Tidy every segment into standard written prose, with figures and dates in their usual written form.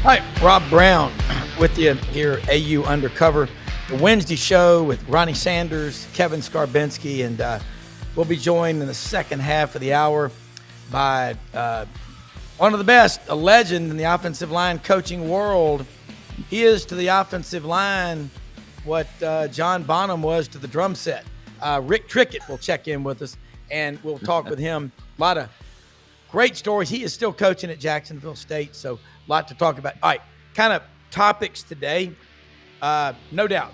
Hi, Rob Browne with you here, AU Undercover, the Wednesday show with Ronnie Sanders, Kevin Scarbinski, and we'll be joined in the second half of the hour by one of the best, a legend in the offensive line coaching world. He is to the offensive line what John Bonham was to the drum set. Rick Trickett will check in with us, and we'll talk with him. A lot of great stories. He is still coaching at Jacksonville State, so a lot to talk about. All right, kind of topics today. No doubt,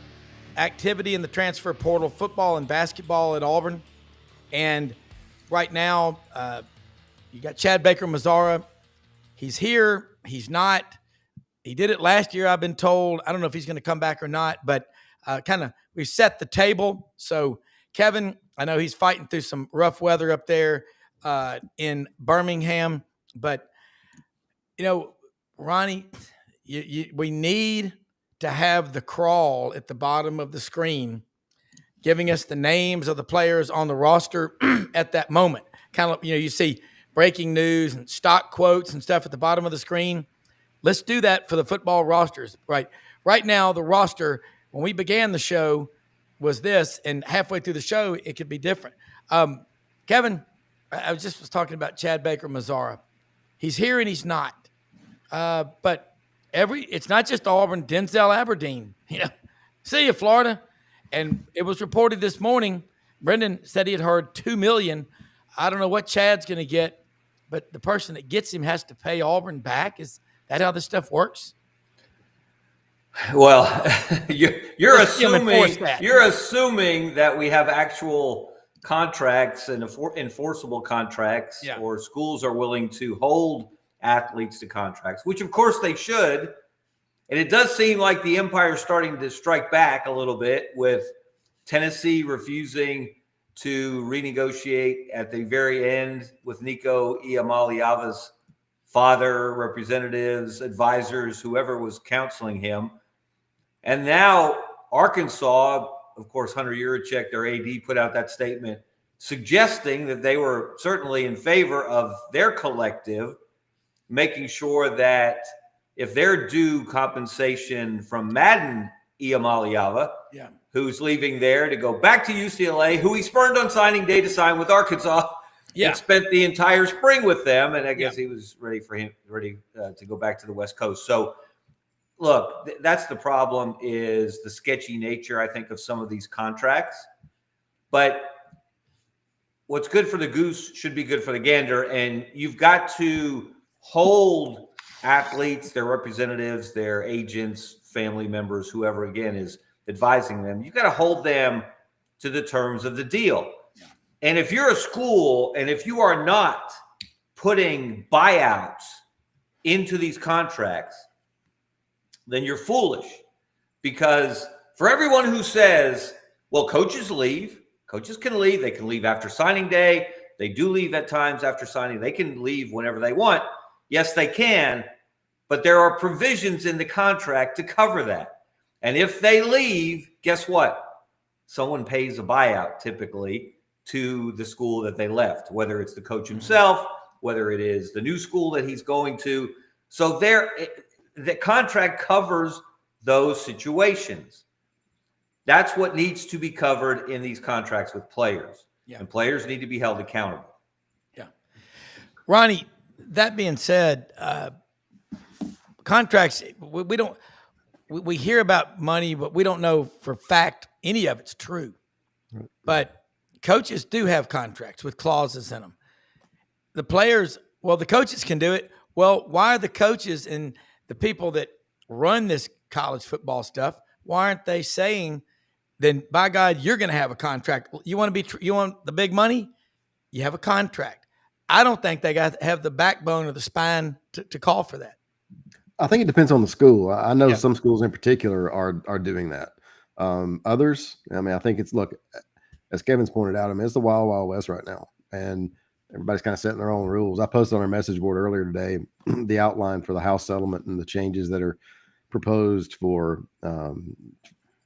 activity in the transfer portal, football and basketball at Auburn. And right now, you got Chad Baker-Mazara. He's here. He's not. He did it last year, I've been told. I don't know if he's going to come back or not, but we've set the table. So, Kevin, I know he's fighting through some rough weather up there in Birmingham. But, Ronnie, we need to have the crawl at the bottom of the screen giving us the names of the players on the roster at that moment. Kind of, you see breaking news and stock quotes and stuff at the bottom of the screen. Let's do that for the football rosters. Right now, the roster, when we began the show, was this, and halfway through the show, it could be different. Kevin, I was talking about Chad Baker-Mazara. He's here and he's not. But it's not just Auburn, Denzel Aberdeen. See you, Florida. And it was reported this morning, Brendan said he had heard $2 million. I don't know what Chad's going to get, but the person that gets him has to pay Auburn back. Is that how this stuff works? Well, you're assuming that we have actual contracts and enforceable contracts, or schools are willing to hold athletes to contracts, which of course they should. And it does seem like the Empire's starting to strike back a little bit, with Tennessee refusing to renegotiate at the very end with Nico Iamaleava's father, representatives, advisors, whoever was counseling him. And now Arkansas, of course, Hunter Yurachek, their AD, put out that statement suggesting that they were certainly in favor of their collective, making sure that if they're due compensation from Madden Iamaleava, who's leaving there to go back to UCLA, who he spurned on signing day to sign with Arkansas, and spent the entire spring with them, and I guess he was ready to go back to the West Coast. So, look, that's the problem, is the sketchy nature, I think, of some of these contracts. But what's good for the goose should be good for the gander, and you've got to hold athletes, their representatives, their agents, family members, whoever, again, is advising them. You've got to hold them to the terms of the deal. And if you're a school and if you are not putting buyouts into these contracts, then you're foolish. Because for everyone who says, well, coaches can leave. They can leave after signing day. They do leave at times after signing. They can leave whenever they want. Yes, they can. But there are provisions in the contract to cover that. And if they leave, guess what? Someone pays a buyout typically to the school that they left, whether it's the coach himself, whether it is the new school that he's going to. So the contract covers those situations. That's what needs to be covered in these contracts with players. And players need to be held accountable. Yeah. Ronnie, that being said, contracts, we hear about money, but we don't know for fact any of it's true. Right. But coaches do have contracts with clauses in them. The players, the coaches can do it. Well, why are the coaches and the people that run this college football stuff, why aren't they saying, then by God, you're going to have a contract? You want the big money? You have a contract. I don't think they have the backbone or the spine to call for that. I think it depends on the school. I know some schools in particular are doing that. Others, I think look, as Kevin's pointed out, it's the wild, wild west right now. And everybody's kind of setting their own rules. I posted on our message board earlier today the outline for the House settlement and the changes that are proposed for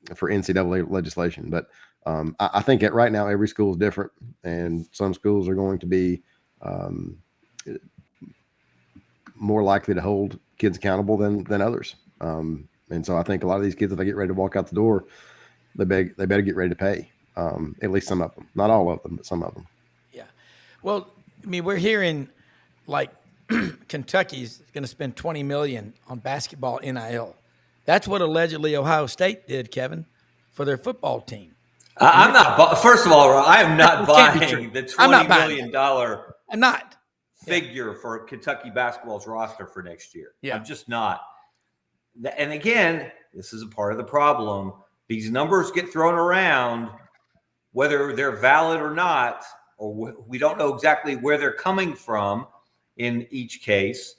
NCAA legislation. But I think right now every school is different, and some schools are going to be more likely to hold kids accountable than others. And so I think a lot of these kids, if they get ready to walk out the door, they better get ready to pay. At least some of them, not all of them, but some of them. Yeah. Well, I mean, we're hearing like Kentucky's going to spend $20 million on basketball NIL. That's what allegedly Ohio State did, Kevin, for their football team. I'm not. First of all, I am not buying the $20 million figure for Kentucky basketball's roster for next year. Yeah. I'm just not. And again, this is a part of the problem. These numbers get thrown around, whether they're valid or not, or we don't know exactly where they're coming from in each case.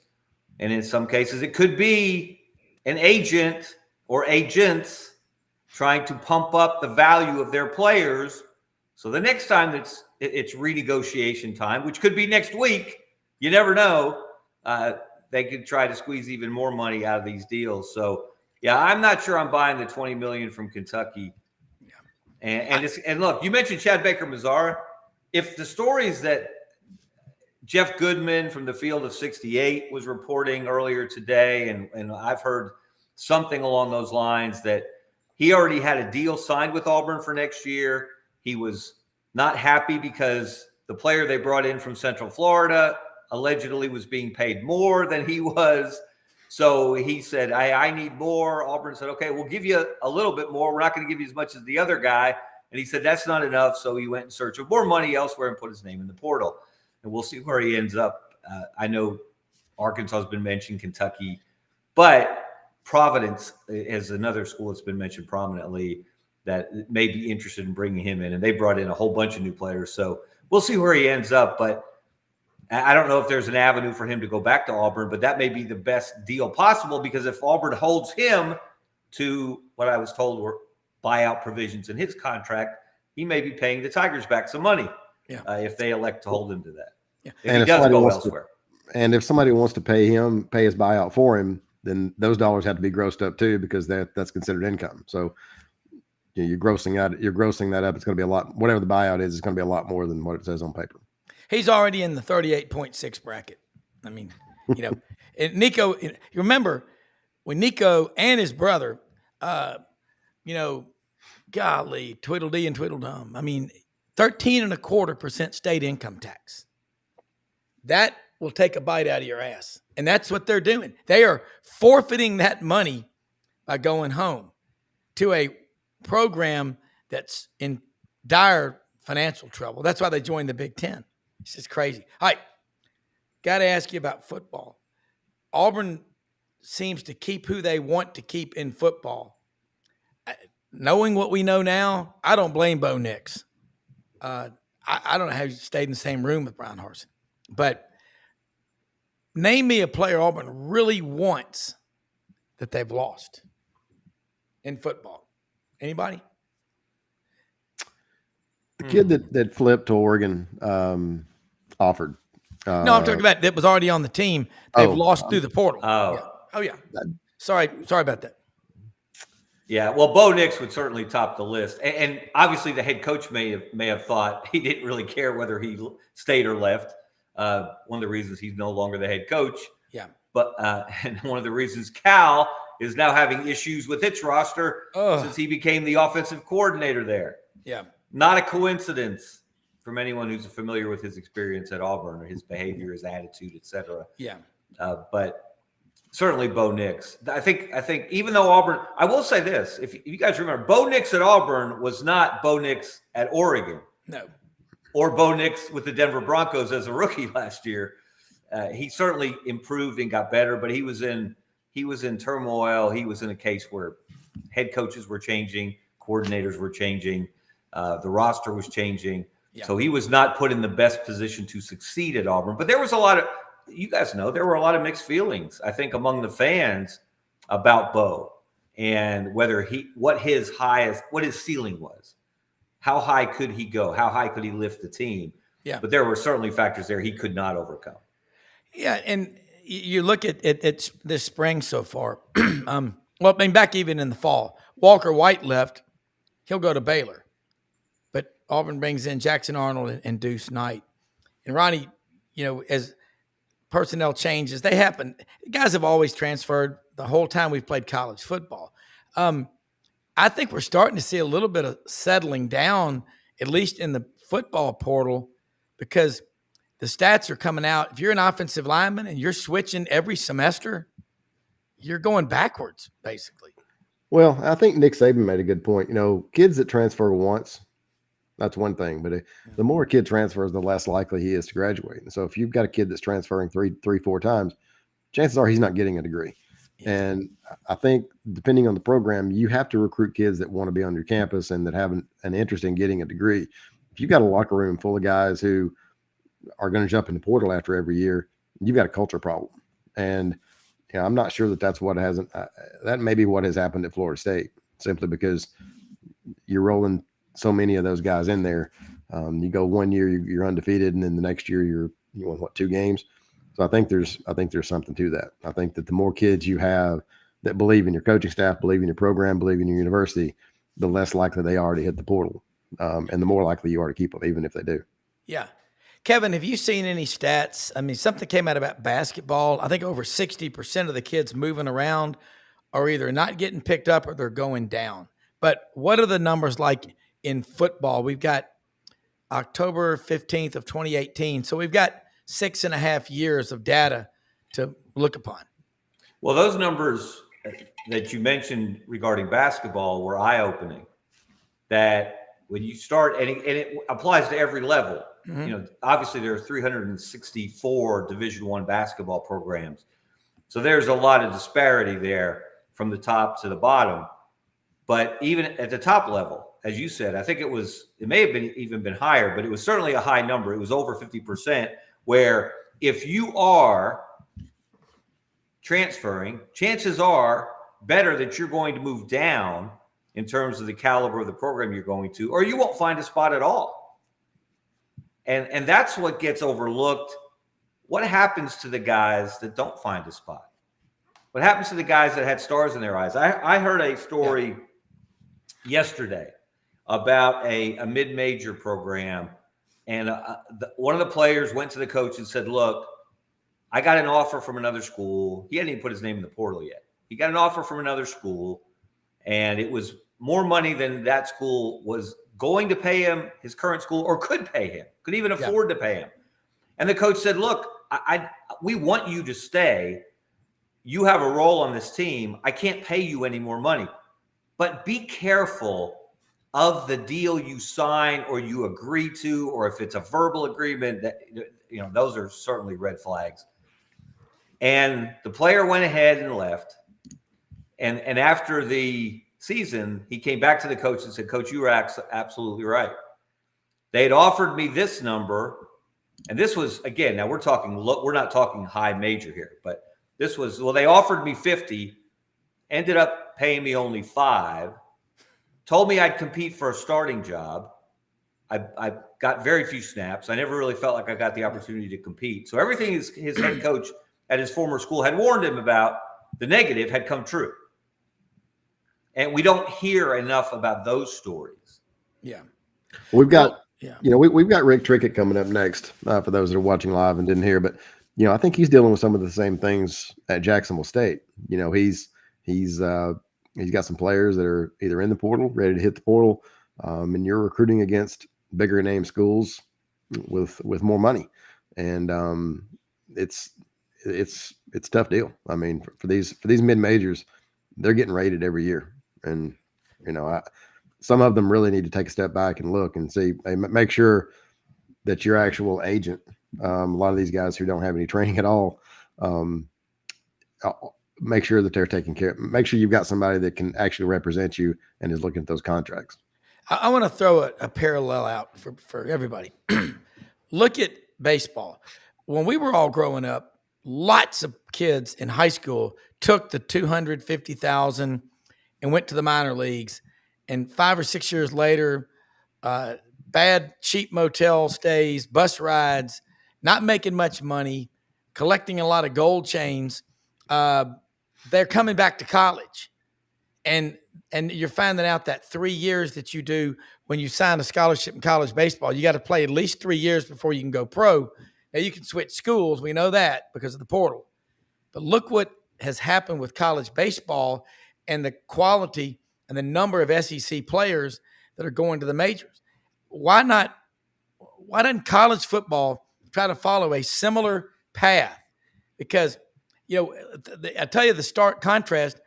And in some cases, it could be an agent or agents trying to pump up the value of their players. So the next time it's renegotiation time, which could be next week, you never know, they could try to squeeze even more money out of these deals. So, yeah, I'm not sure I'm buying the $20 million from Kentucky. Yeah. And look, you mentioned Chad Baker-Mazara. If the stories that Jeff Goodman from the Field of 68 was reporting earlier today, and I've heard something along those lines, that he already had a deal signed with Auburn for next year. He was not happy because the player they brought in from Central Florida allegedly was being paid more than he was. So he said, I need more. Auburn said, okay, we'll give you a little bit more. We're not going to give you as much as the other guy. And he said, that's not enough. So he went in search of more money elsewhere and put his name in the portal. And we'll see where he ends up. I know Arkansas has been mentioned, Kentucky, but Providence is another school that's been mentioned prominently that may be interested in bringing him in. And they brought in a whole bunch of new players. So we'll see where he ends up. But I don't know if there's an avenue for him to go back to Auburn, but that may be the best deal possible, because if Auburn holds him to what I was told were buyout provisions in his contract, he may be paying the Tigers back some money if they elect to hold him to that. Yeah. If he does go elsewhere. And if somebody wants to pay his buyout for him, then those dollars have to be grossed up too, because that's considered income. So you're grossing that up. It's going to be a lot. Whatever the buyout is, it's going to be a lot more than what it says on paper. He's already in the 38.6 bracket. I mean, and Nico, you remember when Nico and his brother, golly, Tweedledee and Tweedledum. I mean, 13.25% state income tax. That will take a bite out of your ass. And that's what they're doing. They are forfeiting that money by going home to a program that's in dire financial trouble. That's why they joined the Big Ten. It's just crazy. All right, got to ask you about football. Auburn seems to keep who they want to keep in football. Knowing what we know now, I don't blame Bo Nix. I don't know how he stayed in the same room with Browne Harsin. But name me a player Auburn really wants that they've lost in football. Anybody? The kid that flipped to Oregon offered. No, I'm talking about that was already on the team. They've lost through the portal. Oh, yeah. Sorry about that. Yeah, well, Bo Nix would certainly top the list, and obviously the head coach may have thought he didn't really care whether he stayed or left. One of the reasons he's no longer the head coach. Yeah. But and one of the reasons Cal is now having issues with its roster since he became the offensive coordinator there. Yeah. Not a coincidence from anyone who's familiar with his experience at Auburn or his behavior, his attitude, etc. Yeah. But certainly Bo Nix. I think even though Auburn, I will say this, if you guys remember, Bo Nix at Auburn was not Bo Nix at Oregon. No. Or Bo Nix with the Denver Broncos as a rookie last year. He certainly improved and got better, but he was in turmoil. He was in a case where head coaches were changing, coordinators were changing, the roster was changing. Yeah. So he was not put in the best position to succeed at Auburn. But there was a lot of, you guys know, there were a lot of mixed feelings, I think, among the fans about Bo and what his ceiling was. How high could he go? How high could he lift the team? Yeah. But there were certainly factors there he could not overcome. Yeah, and you look at this spring so far. Well, I mean, back even in the fall, Walker White left. He'll go to Baylor. But Auburn brings in Jackson Arnold and Deuce Knight. And Ronnie, as personnel changes, they happen. Guys have always transferred the whole time we've played college football. I think we're starting to see a little bit of settling down, at least in the football portal, because the stats are coming out. If you're an offensive lineman and you're switching every semester, you're going backwards, basically. Well, I think Nick Saban made a good point. Kids that transfer once, that's one thing. But the more a kid transfers, the less likely he is to graduate. And so if you've got a kid that's transferring three, 4 times, chances are he's not getting a degree. Yeah. And I think depending on the program, you have to recruit kids that want to be on your campus and that have an interest in getting a degree. If you've got a locker room full of guys who are going to jump in the portal after every year, you've got a culture problem. And I'm not sure that's what hasn't. That may be what has happened at Florida State, simply because you're rolling so many of those guys in there. You go 1 year, you're undefeated, and then the next year you won 2 games. So I think there's something to that. I think that the more kids you have that believe in your coaching staff, believe in your program, believe in your university, the less likely they are to hit the portal, and the more likely you are to keep them, even if they do. Yeah. Kevin, have you seen any stats? I mean, something came out about basketball. I think over 60% of the kids moving around are either not getting picked up or they're going down. But what are the numbers like in football? We've got October 15th of 2018. So we've got 6.5 years of data to look upon. Well, those numbers that you mentioned regarding basketball were eye-opening. That when you start, and it applies to every level. Mm-hmm. Obviously there are 364 Division I basketball programs. So there's a lot of disparity there from the top to the bottom. But even at the top level, as you said, I think it may have even been higher, but it was certainly a high number. It was over 50%, where if you are transferring, chances are better that you're going to move down in terms of the caliber of the program you're going to, or you won't find a spot at all. And that's what gets overlooked. What happens to the guys that don't find a spot? What happens to the guys that had stars in their eyes? I heard a story yesterday about a mid-major program, and one of the players went to the coach and said, look, I got an offer from another school. He hadn't even put his name in the portal yet. He got an offer from another school, and it was more money than that school was going to pay him, his current school, or could pay him, could even afford to pay him. And the coach said, look, we want you to stay. You have a role on this team. I can't pay you any more money. But be careful of the deal you sign or you agree to, or if it's a verbal agreement, that those are certainly red flags. And the player went ahead and left. And after the season, he came back to the coach and said, Coach, you were absolutely right. They had offered me this number, and this was, again, now we're not talking high major here, but this was, they offered me 50, ended up paying me only 5, told me I'd compete for a starting job. I got very few snaps. I never really felt like I got the opportunity to compete. So everything his head coach at his former school had warned him about, the negative, had come true. And we don't hear enough about those stories. Yeah. We've got, we've got Rick Trickett coming up next, for those that are watching live and didn't hear, but, I think he's dealing with some of the same things at Jacksonville State. He's got some players that are either in the portal, ready to hit the portal, and you're recruiting against bigger name schools with more money. And, it's a tough deal. I mean, for these mid majors, they're getting rated every year. And, some of them really need to take a step back and look and see, make sure that your actual agent, a lot of these guys who don't have any training at all, make sure that they're taking care. Make sure you've got somebody that can actually represent you and is looking at those contracts. I want to throw a parallel out for everybody. Look at baseball. When we were all growing up, lots of kids in high school took the $250,000 and went to the minor leagues. And 5 or 6 years later, bad, cheap motel stays, bus rides, not making much money, collecting a lot of gold chains. They're coming back to college. And you're finding out that 3 years that you do when you sign a scholarship in college baseball, you got to play at least 3 years before you can go pro. Now, you can switch schools. We know that because of the portal. But look what has happened with college baseball and the quality and the number of SEC players that are going to the majors. Why doesn't college football try to follow a similar path? Because, I tell you, the stark contrast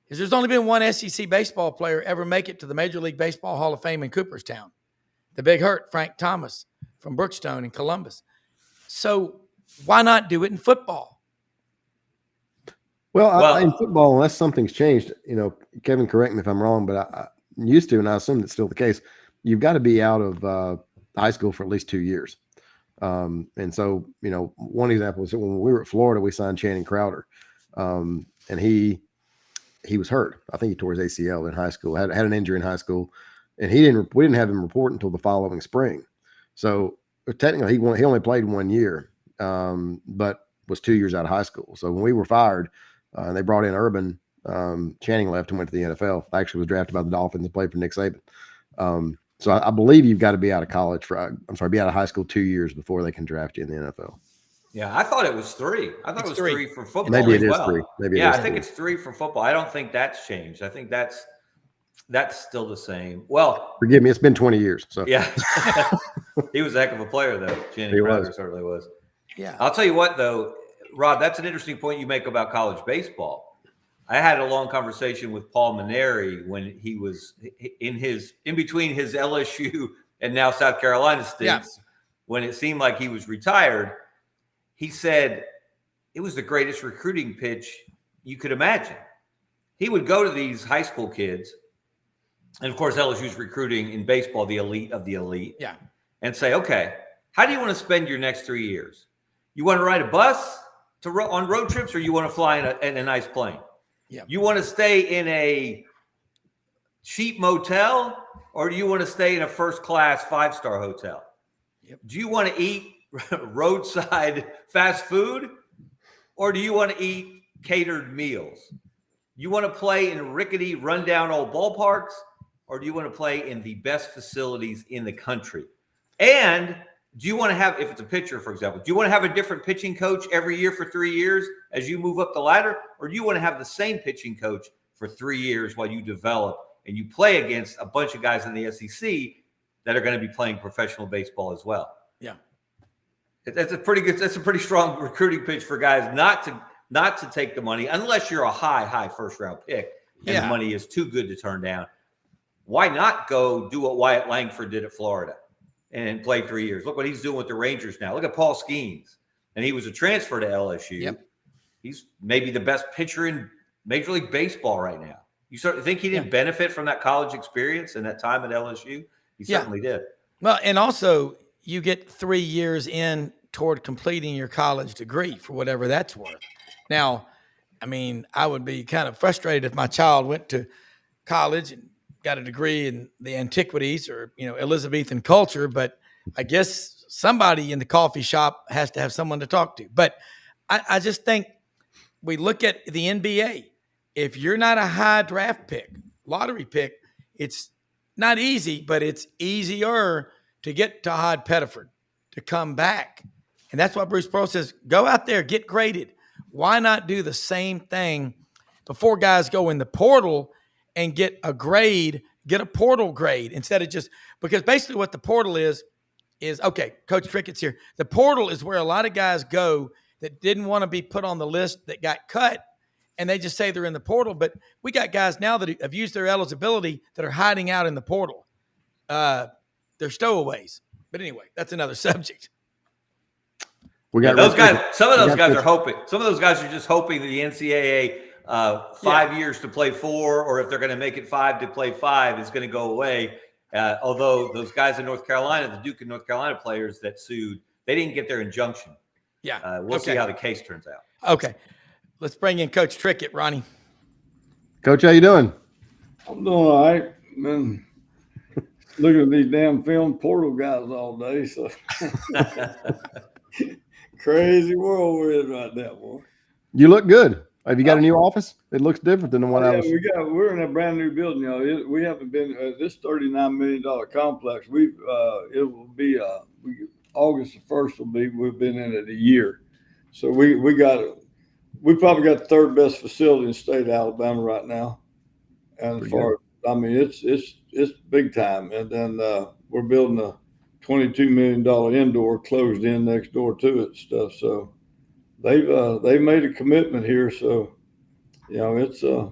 is there's only been one SEC baseball player ever make it to the Major League Baseball Hall of Fame in Cooperstown. The big hurt, Frank Thomas from Brookstone in Columbus. So why not do it in football? Well, in football, unless something's changed, Kevin, correct me if I'm wrong, but I used to, and I assume it's still the case, you've got to be out of high school for at least 2 years. And so, one example is when we were at Florida, we signed Channing Crowder, and he was hurt. I think he tore his ACL in high school, had an injury in high school, and we didn't have him report until the following spring. So technically he only played 1 year, but was 2 years out of high school. So when we were fired, and they brought in Urban, Channing left and went to the NFL. Actually was drafted by the Dolphins and played for Nick Saban. So I believe you've got to be out of be out of high school 2 years before they can draft you in the NFL. Yeah, I thought it was 3. I thought it was 3 for football. Maybe it as is well. 3. Maybe I think it's 3 for football. I don't think that's changed. I think that's still the same. Well, forgive me, it's been 20 years. So yeah, he was a heck of a player, though. Channing Crowder certainly was. Yeah, I'll tell you what, though, Rod, that's an interesting point you make about college baseball. I had a long conversation with Paul Maneri when he was in between his LSU and now South Carolina stints, when it seemed like he was retired. He said it was the greatest recruiting pitch you could imagine. He would go to these high school kids, and of course LSU's recruiting in baseball, the elite of the elite, and say, okay, how do you want to spend your next 3 years? You want to ride a bus on road trips, or you want to fly in a nice plane? Yeah. You want to stay in a cheap motel, or do you want to stay in a first-class 5-star hotel? Yep. Do you want to eat roadside fast food, or do you want to eat catered meals? You want to play in rickety, rundown old ballparks, or do you want to play in the best facilities in the country? And do you want to have, if it's a pitcher, for example, do you want to have a different pitching coach every year for 3 years as you move up the ladder? Or do you want to have the same pitching coach for 3 years while you develop and you play against a bunch of guys in the SEC that are going to be playing professional baseball as well? Yeah. That's a pretty strong recruiting pitch for guys not to take the money unless you're a high first round pick and the money is too good to turn down. Why not go do what Wyatt Langford did at Florida and play 3 years? Look what he's doing with the Rangers now. Look at Paul Skeens. And he was a transfer to LSU. Yep. He's maybe the best pitcher in Major League Baseball right now. You certainly think he didn't benefit from that college experience and that time at LSU? He certainly did. Well, and also you get 3 years in toward completing your college degree for whatever that's worth. Now, I mean, I would be kind of frustrated if my child went to college and got a degree in the antiquities or, Elizabethan culture, but I guess somebody in the coffee shop has to have someone to talk to. But I just think we look at the NBA. If you're not a high draft pick, lottery pick, it's not easy, but it's easier to get to Todd Pettiford, to come back. And that's why Bruce Pearl says, go out there, get graded. Why not do the same thing before guys go in the portal and get a grade, get a portal grade instead of just – because basically what the portal is okay, Coach Trickett's here. The portal is where a lot of guys go that didn't want to be put on the list that got cut, and they just say they're in the portal. But we got guys now that have used their eligibility that are hiding out in the portal. They're stowaways. But anyway, that's another subject. We got those guys. Some of those guys are hoping. Some of those guys are just hoping that the NCAA 5 years to play 4, or if they're going to make it 5 to play 5, is going to go away. Although those guys in North Carolina, the Duke and North Carolina players that sued, they didn't get their injunction. Yeah. We'll see how the case turns out. Okay. Let's bring in Coach Trickett, Ronnie. Coach, how you doing? I'm doing all right. Been looking at these damn film portal guys all day. So crazy world we're in right now, boy. You look good. Have you got a new office? It looks different than the one I was. We're in a brand new building. We haven't been this $39 million complex. It will be August the 1st we've been in it a year. So we probably got the third best facility in the state of Alabama right now. And I mean, it's big time. And then we're building a $22 million indoor closed in next door to it and stuff. So they've made a commitment here. So, it's a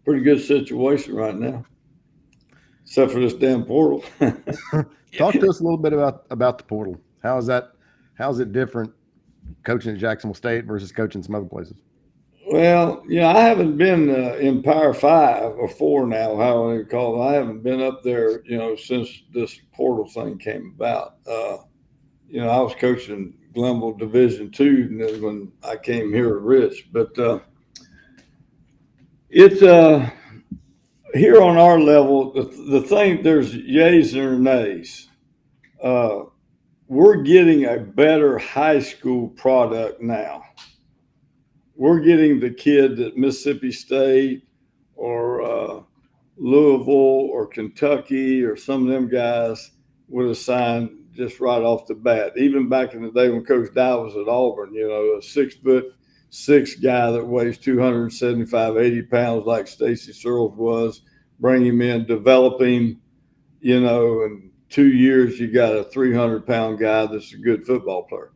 pretty good situation right now, except for this damn portal. Talk to us a little bit about the portal. How's it different coaching at Jacksonville State versus coaching some other places? Well, I haven't been in Power 5 or 4 now, how they call it. I haven't been up there, since this portal thing came about. I was coaching Glenville Division II when I came here at Rich. But it's here on our level, the thing, there's yays and nays. We're getting a better high school product now. We're getting the kid at Mississippi State or Louisville or Kentucky or some of them guys would have signed just right off the bat. Even back in the day when Coach Dye was at Auburn, a 6'6" guy that weighs 275, 80 pounds like Stacy Searles was, bring him in, develop him, in 2 years you got a 300-pound guy that's a good football player.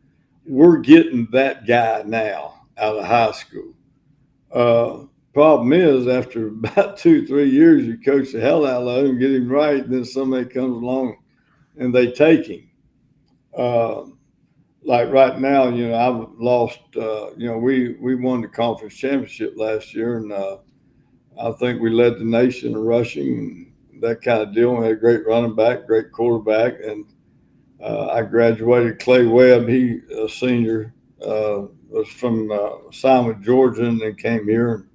We're getting that guy now out of high school. Problem is, after about 2-3 years, you coach the hell out of him, get him right, and then somebody comes along and they take him. Like right now, I've lost. We won the conference championship last year, and I think we led the nation in rushing and that kind of deal. We had a great running back, great quarterback, and I graduated Clay Webb. He a senior. Was from signed with Georgia and then came here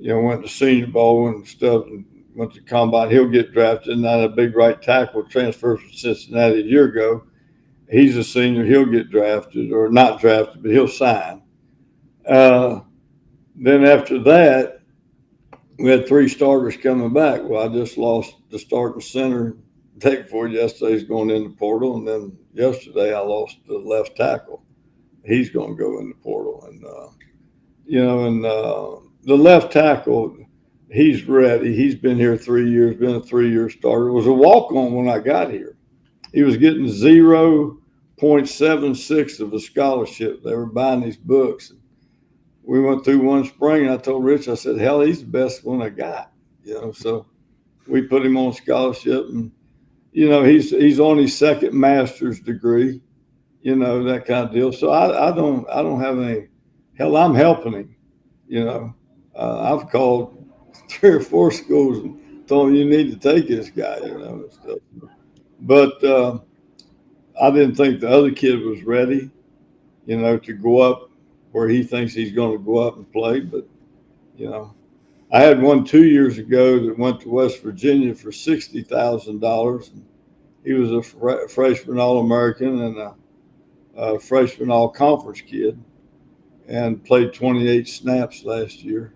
and went to Senior Bowl and stuff and went to combine. He'll get drafted. And then a big right tackle transferred from Cincinnati a year ago. He's a senior. He'll get drafted or not drafted, but he'll sign. Then after that, we had 3 starters coming back. Well, I just lost the starting center the day before yesterday. He's going in the portal, and then yesterday I lost the left tackle. He's going to go in the portal, and the left tackle, he's ready. He's been here 3 years, been a 3-year starter. It was a walk-on when I got here. He was getting 0.76 of a scholarship. They were buying these books. We went through one spring, and I told Rich, I said, hell, he's the best one I got. So we put him on scholarship, and he's on his second master's degree. That kind of deal. So I don't have any. Hell, I'm helping him. I've called 3 or 4 schools and told them you need to take this guy. And stuff. But I didn't think the other kid was ready. To go up where he thinks he's going to go up and play. But I had one 2 years ago that went to West Virginia for $60,000. He was a freshman All-American and a freshman all-conference kid and played 28 snaps last year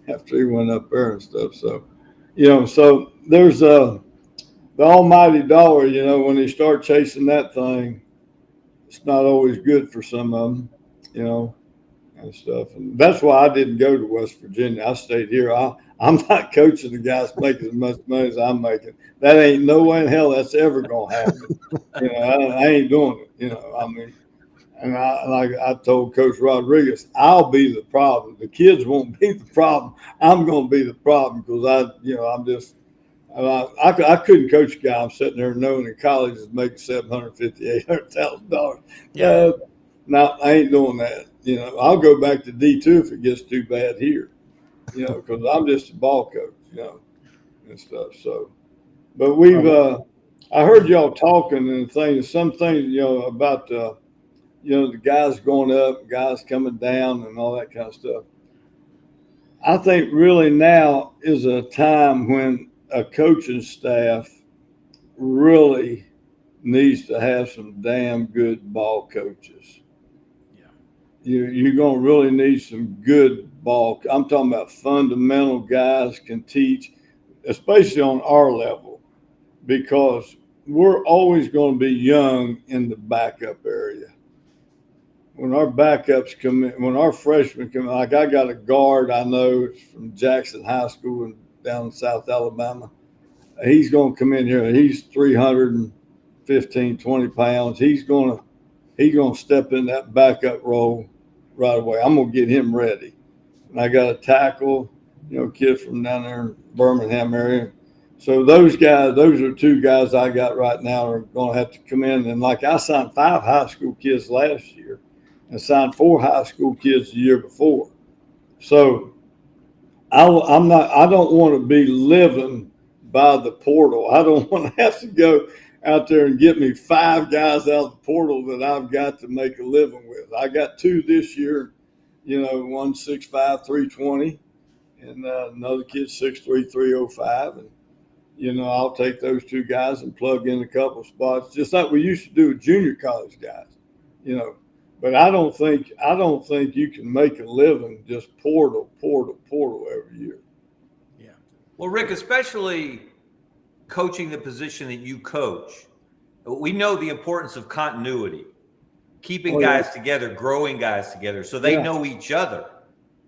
after he went up there and stuff. So, so there's the almighty dollar, when they start chasing that thing, it's not always good for some of them, and stuff. And that's why I didn't go to West Virginia. I stayed here. I'm not coaching the guys making as much money as I'm making. That ain't no way in hell that's ever going to happen. I ain't doing it, and I told Coach Rodriguez, I'll be the problem. The kids won't be the problem. I'm going to be the problem because I couldn't coach a guy. I'm sitting there knowing in college is making $750,000, $800,000. Yeah. No, I ain't doing that. I'll go back to D2 if it gets too bad here, because I'm just a ball coach, and stuff. So, but we've, I heard y'all talking and some things, about, the guys going up, guys coming down and all that kind of stuff. I think really now is a time when a coaching staff really needs to have some damn good ball coaches. You're going to really need some good ball. I'm talking about fundamental guys can teach, especially on our level, because we're always going to be young in the backup area. When our backups come in, when our freshmen come in, like I got a guard I know it's from Jackson High School and down in South Alabama. He's going to come in here and he's 315, 20 pounds. He's going to step in that backup role right away. I'm going to get him ready. And I got a tackle, kid from down there in Birmingham area. So those are two guys I got right now are going to have to come in. And like I signed 5 high school kids last year and signed 4 high school kids the year before. So I don't want to be living by the portal. I don't want to have to go out there and get me 5 guys out of the portal that I've got to make a living with. I got 2 this year, one 6'5", 320, and another kid 6'3", 305. And, I'll take those 2 guys and plug in a couple spots, just like we used to do with junior college guys, But I don't think you can make a living just portal every year. Yeah. Well, Rick, especially coaching the position that you coach, we know the importance of continuity, keeping guys together, growing guys together so they know each other.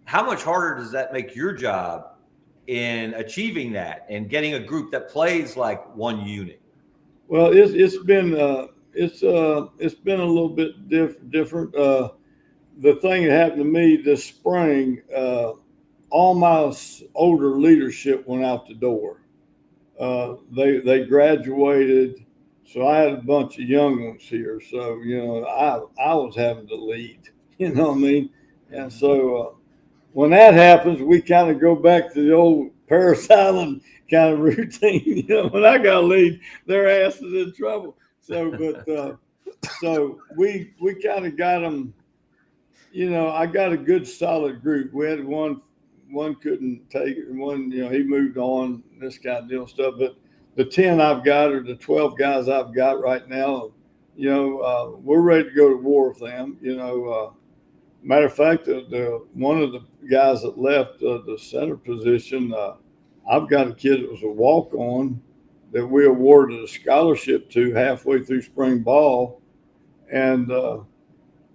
How much harder does that make your job in achieving that and getting a group that plays like one unit? Well, it's been a little bit different. The thing that happened to me this spring, all my older leadership went out the door. They graduated, so I had a bunch of young ones here. So I was having to lead. You know what I mean? And so when that happens, we kind of go back to the old Paris Island kind of routine. When I got to lead, their ass is in trouble. So, so we kind of got them. I got a good solid group. We had one couldn't take it, and one he moved on. This kind of deal stuff. But the 10 I've got or the 12 guys I've got right now, we're ready to go to war with them. Matter of fact, the one of the guys that left the center position, I've got a kid that was a walk-on that we awarded a scholarship to halfway through spring ball, and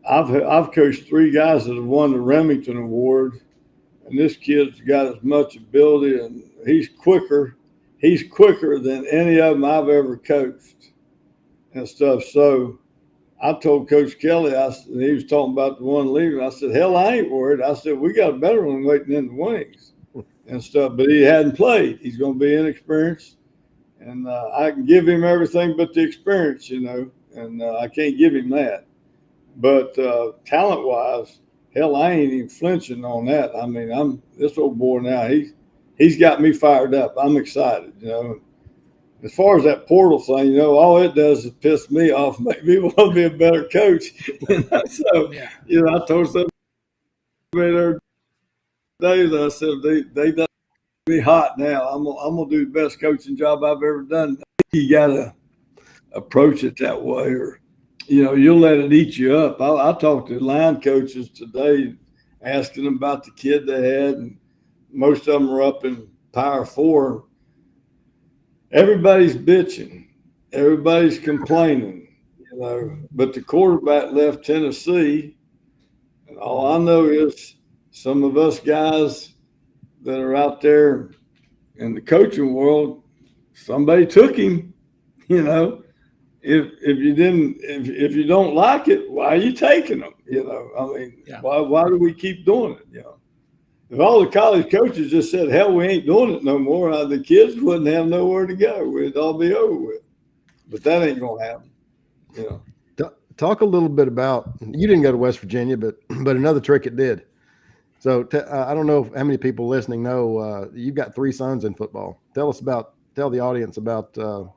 I've coached 3 guys that have won the Remington Award, and this kid's got as much ability, and he's quicker than any of them I've ever coached and stuff. So I told Coach Kelly, and he was talking about the one leaving. I said, hell, I ain't worried. I said, we got a better one waiting in the wings and stuff, but he hadn't played. He's going to be inexperienced, and I can give him everything but the experience, and I can't give him that. But talent-wise, hell, I ain't even flinching on that. I mean, this old boy now, he's got me fired up. I'm excited, As far as that portal thing, all it does is piss me off, make me want to be a better coach. So, I told somebody the other day that I said they done me hot now. I'm gonna do the best coaching job I've ever done. You gotta approach it that way, or you'll let it eat you up. I talked to line coaches today, asking them about the kid they had, and most of them are up in Power 4. Everybody's bitching. Everybody's complaining, but the quarterback left Tennessee. And all I know is some of us guys that are out there in the coaching world, somebody took him, If you don't like it, why are you taking them? Why do we keep doing it? If all the college coaches just said, hell, we ain't doing it no more, the kids wouldn't have nowhere to go. It'd all be over with. But that ain't going to happen. Talk a little bit about, you didn't go to West Virginia, but another Trickett did. So I don't know how many people listening know you've got 3 sons in football. Tell the audience about them.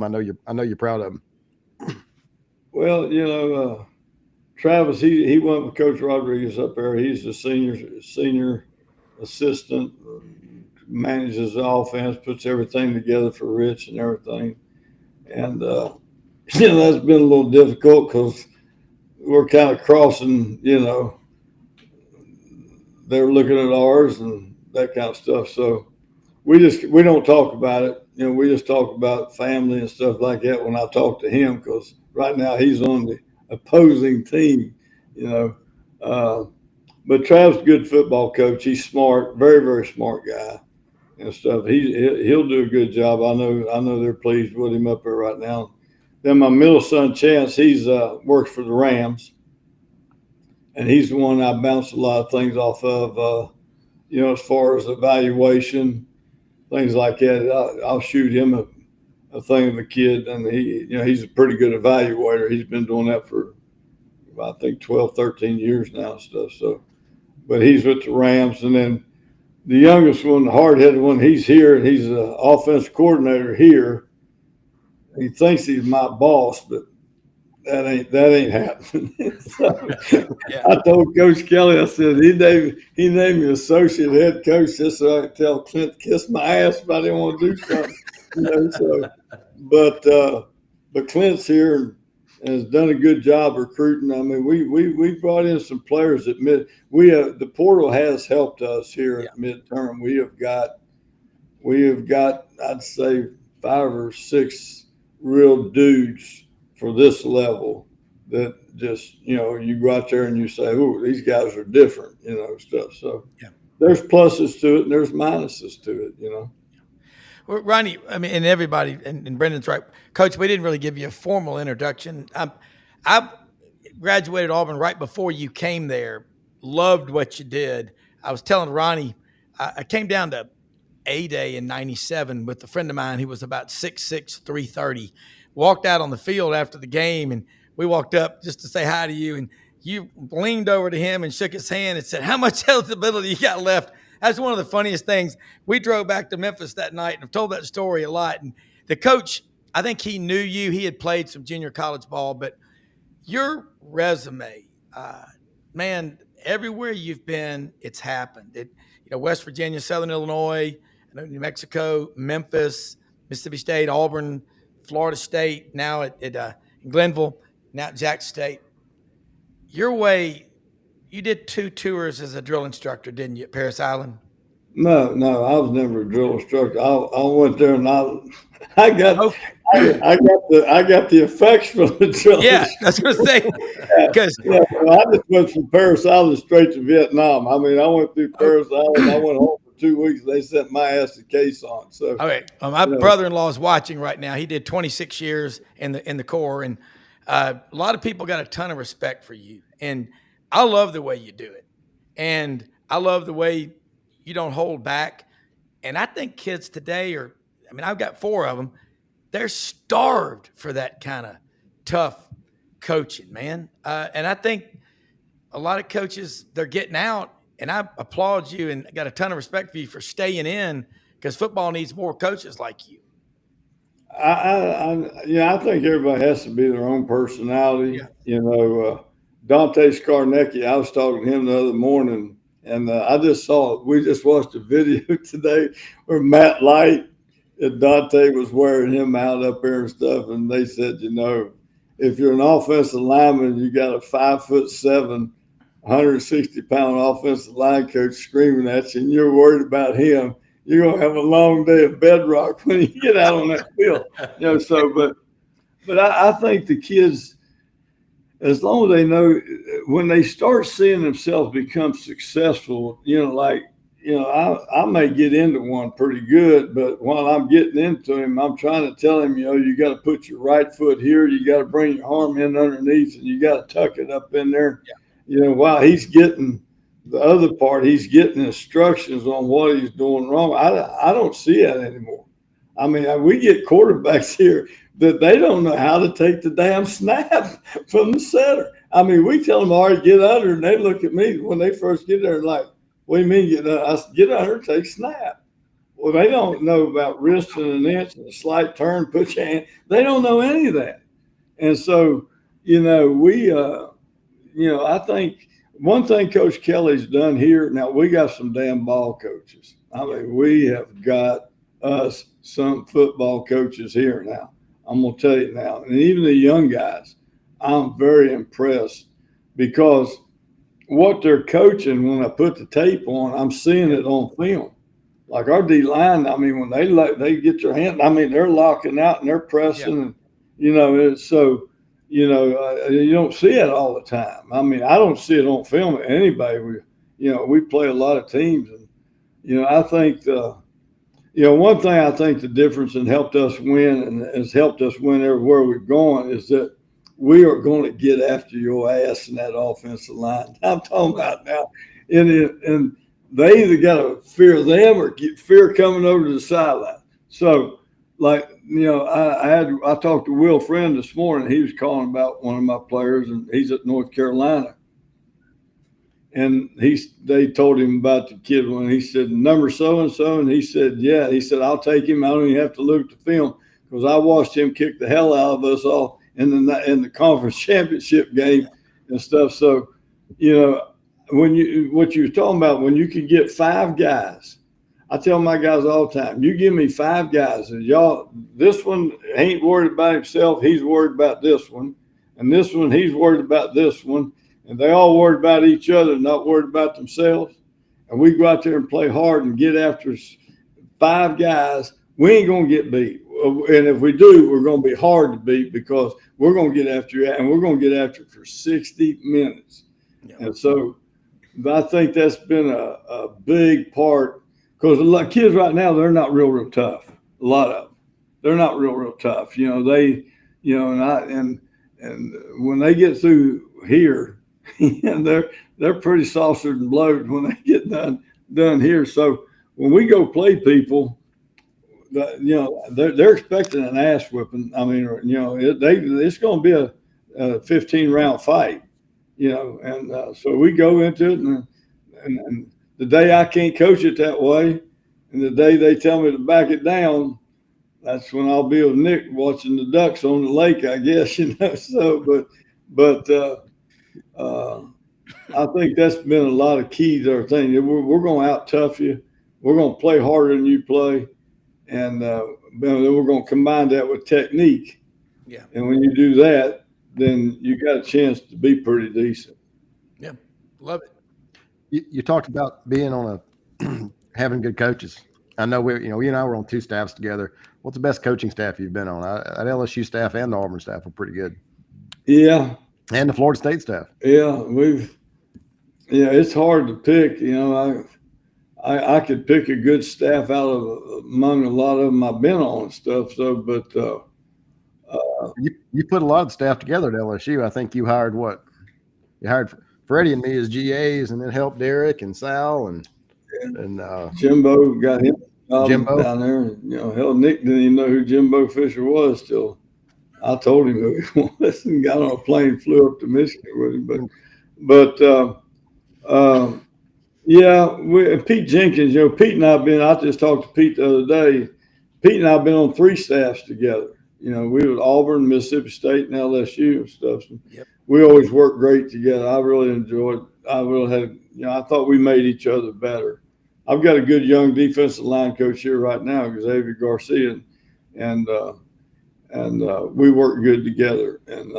I know you're proud of them. Well, Travis, he went with Coach Rodriguez up there. He's the senior assistant, manages the offense, puts everything together for Rich and everything. And, that's been a little difficult because we're kind of crossing, they're looking at ours and that kind of stuff. So we don't talk about it. we just talk about family and stuff like that when I talk to him, because right now he's on the opposing team, But Trav's a good football coach. He's smart, very, very smart guy and stuff. He'll do a good job. I know they're pleased with him up there right now. Then my middle son Chance, he's works for the Rams, and he's the one I bounce a lot of things off of. As far as evaluation, things like that. I'll shoot him a thing of a kid, and he's a pretty good evaluator. He's been doing that for I think 12, 13 years now and stuff. So, but he's with the Rams, and then the youngest one, the hard-headed one, he's here, and he's the offensive coordinator here. He thinks he's my boss, but that ain't happening. I told Coach Kelly, I said he named me associate head coach just so I could tell Clint to kiss my ass if I didn't want to do something. But Clint's here and has done a good job recruiting. I mean, we brought in some players at the portal has helped us here at midterm. We have got I'd say 5 or 6 real dudes for this level that just, you go out there and you say, oh, these guys are different, stuff. So there's pluses to it and there's minuses to it, Well, Ronnie, I mean, and everybody, and Brendan's right. Coach, we didn't really give you a formal introduction. I graduated Auburn right before you came there. Loved what you did. I was telling Ronnie, I came down to A-Day in 97 with a friend of mine who was about 6'6", 330. Walked out on the field after the game, and we walked up just to say hi to you, and you leaned over to him and shook his hand and said, how much eligibility you got left? That's one of the funniest things. We drove back to Memphis that night, and I've told that story a lot. And the coach, I think he knew you. He had played some junior college ball, but your resume, man, everywhere you've been, it's happened. West Virginia, Southern Illinois, New Mexico, Memphis, Mississippi State, Auburn, Florida State, now at Glenville, now at Jack State. Your way, you did 2 tours as a drill instructor, didn't you, at Paris Island? No, I was never a drill instructor. I went there and I got the effects from the drill. Yeah, I was going to say because I just went from Paris Island straight to Vietnam. I mean, I went through Paris Island. I went home for 2 weeks. They sent my ass a case on. So, all right, my brother-in-law is watching right now. He did 26 years in the Corps, and a lot of people got a ton of respect for you. And I love the way you do it, and I love the way you don't hold back. And I think kids today I've got 4 of them. They're starved for that kind of tough coaching, man. And I think a lot of coaches, they're getting out, and I applaud you and got a ton of respect for you for staying in, because football needs more coaches like you. I think everybody has to be their own personality. Yeah. Dante Scarnecchia, I was talking to him the other morning, and we just watched a video today where Matt Light and Dante was wearing him out up there and stuff, and they said, if you're an offensive lineman, you got a 5'7", 160-pound offensive line coach screaming at you, and you're worried about him, you're going to have a long day of bedrock when you get out on that field. But I think the kids, as long as they know, when they start seeing themselves become successful, I may get into one pretty good, but while I'm getting into him, I'm trying to tell him, you got to put your right foot here, you got to bring your arm in underneath, and you got to tuck it up in there. Yeah. While he's getting the other part, he's getting instructions on what he's doing wrong. I don't see that anymore. I mean, we get quarterbacks here that they don't know how to take the damn snap from the center. I mean, we tell them, all right, get under, and they look at me when they first get there and like, what do you mean get under? I said, get under, take snap. Well, they don't know about wrist and an inch and a slight turn, put your hand. They don't know any of that. And so, I think one thing Coach Kelly's done here, now we got some damn ball coaches. I mean, we have got us some football coaches here now. I'm going to tell you now. And even the young guys, I'm very impressed, because what they're coaching, when I put the tape on, I'm seeing it on film. like our D line. I mean, when they get their hand, I mean, they're locking out and they're pressing, and it's so. You don't see it all the time. I mean, I don't see it on film at anybody. We play a lot of teams, and I think one thing I think the difference and helped us win and has helped us win everywhere we've gone is that we are going to get after your ass in that offensive line. I'm talking about now, and they either got to fear them or get fear coming over to the sideline. So, like. I talked to Will Friend this morning. He was calling about one of my players, and he's at North Carolina. And they told him about the kid when he said, number so-and-so, and he said, yeah. He said, I'll take him. I don't even have to look at the film because I watched him kick the hell out of us all in the conference championship game and stuff. So, what you were talking about, when you can get 5 guys, I tell my guys all the time, you give me 5 guys, and this one ain't worried about himself. He's worried about this one. And this one, he's worried about this one. And they all worried about each other, not worried about themselves. And we go out there and play hard and get after 5 guys. We ain't going to get beat. And if we do, we're going to be hard to beat because we're going to get after you, and we're going to get after it for 60 minutes. Yeah. And so I think that's been a big part. Because a lot of kids right now, they're not real tough. A lot of them, they're not real tough. And when they get through here, they're pretty saucered and bloated when they get done here. So when we go play people, they're expecting an ass whipping. I mean, it's going to be a 15-round fight. And so we go into it and the day I can't coach it that way, and the day they tell me to back it down, that's when I'll be with Nick watching the ducks on the lake, I guess. So, but I think that's been a lot of key to our thing. We're going to out-tough you. We're going to play harder than you play, and then we're going to combine that with technique. Yeah. And when you do that, then you got a chance to be pretty decent. Yeah, love it. You talked about being on having good coaches. I know you and I were on 2 staffs together. What's the best coaching staff you've been on? At LSU staff and the Auburn staff were pretty good. Yeah. And the Florida State staff. Yeah, it's hard to pick. I could pick a good staff among a lot of them I've been on and stuff. So, but you put a lot of staff together at LSU. I think you hired what? You hired Freddie and me as GAs, and then helped Derek and Sal and Jimbo got him Jimbo down there. Hell, Nick didn't even know who Jimbo Fisher was till I told him who he was, and got on a plane, flew up to Michigan with him. Pete Jenkins. Pete and I just talked to Pete the other day. Pete and I have been on 3 staffs together. We were at Auburn, Mississippi State, and LSU and stuff. Yep. We always worked great together. I really enjoyed. I really had. I thought we made each other better. I've got a good young defensive line coach here right now, Xavier Garcia, and we work good together. And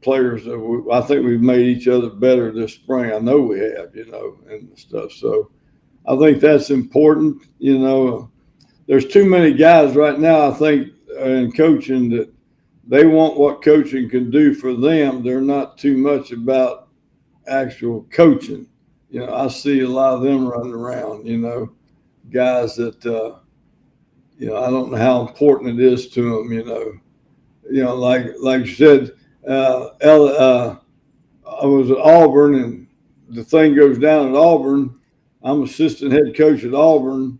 players, I think we've made each other better this spring. I know we have, and stuff. So I think that's important. There's too many guys right now, I think, in coaching that they want what coaching can do for them. They're not too much about actual coaching. I see a lot of them running around, guys that, I don't know how important it is to them, like you said, I was at Auburn, and the thing goes down at Auburn. I'm assistant head coach at Auburn.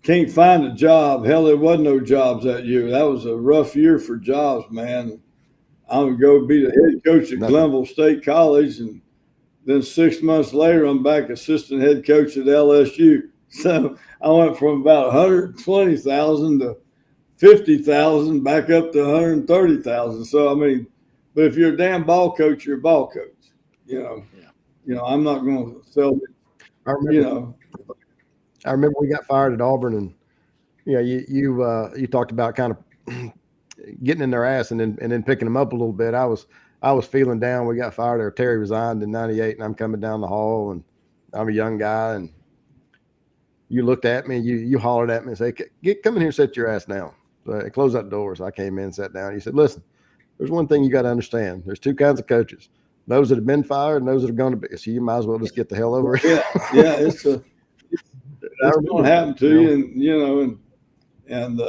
Can't find a job. Hell, there wasn't no jobs that year. That was a rough year for jobs, man. I would go be the head coach at Glenville State College, and then 6 months later, I'm back assistant head coach at LSU. So I went from about 120,000 to 50,000 back up to 130,000. So, but if you're a damn ball coach, you're a ball coach. I'm not going to sell it. I remember we got fired at Auburn, and you talked about kind of getting in their ass and then picking them up a little bit. I was feeling down. We got fired, or Terry resigned in '98, and I'm coming down the hall, and I'm a young guy, and you looked at me, you hollered at me and said, come in here, sit your ass down. So I closed that door. So I came in, sat down. You said, listen, there's one thing you got to understand. There's two kinds of coaches, those that have been fired and those that are going to be. So you might as well just get the hell over it. Yeah, it's going to happen to you. And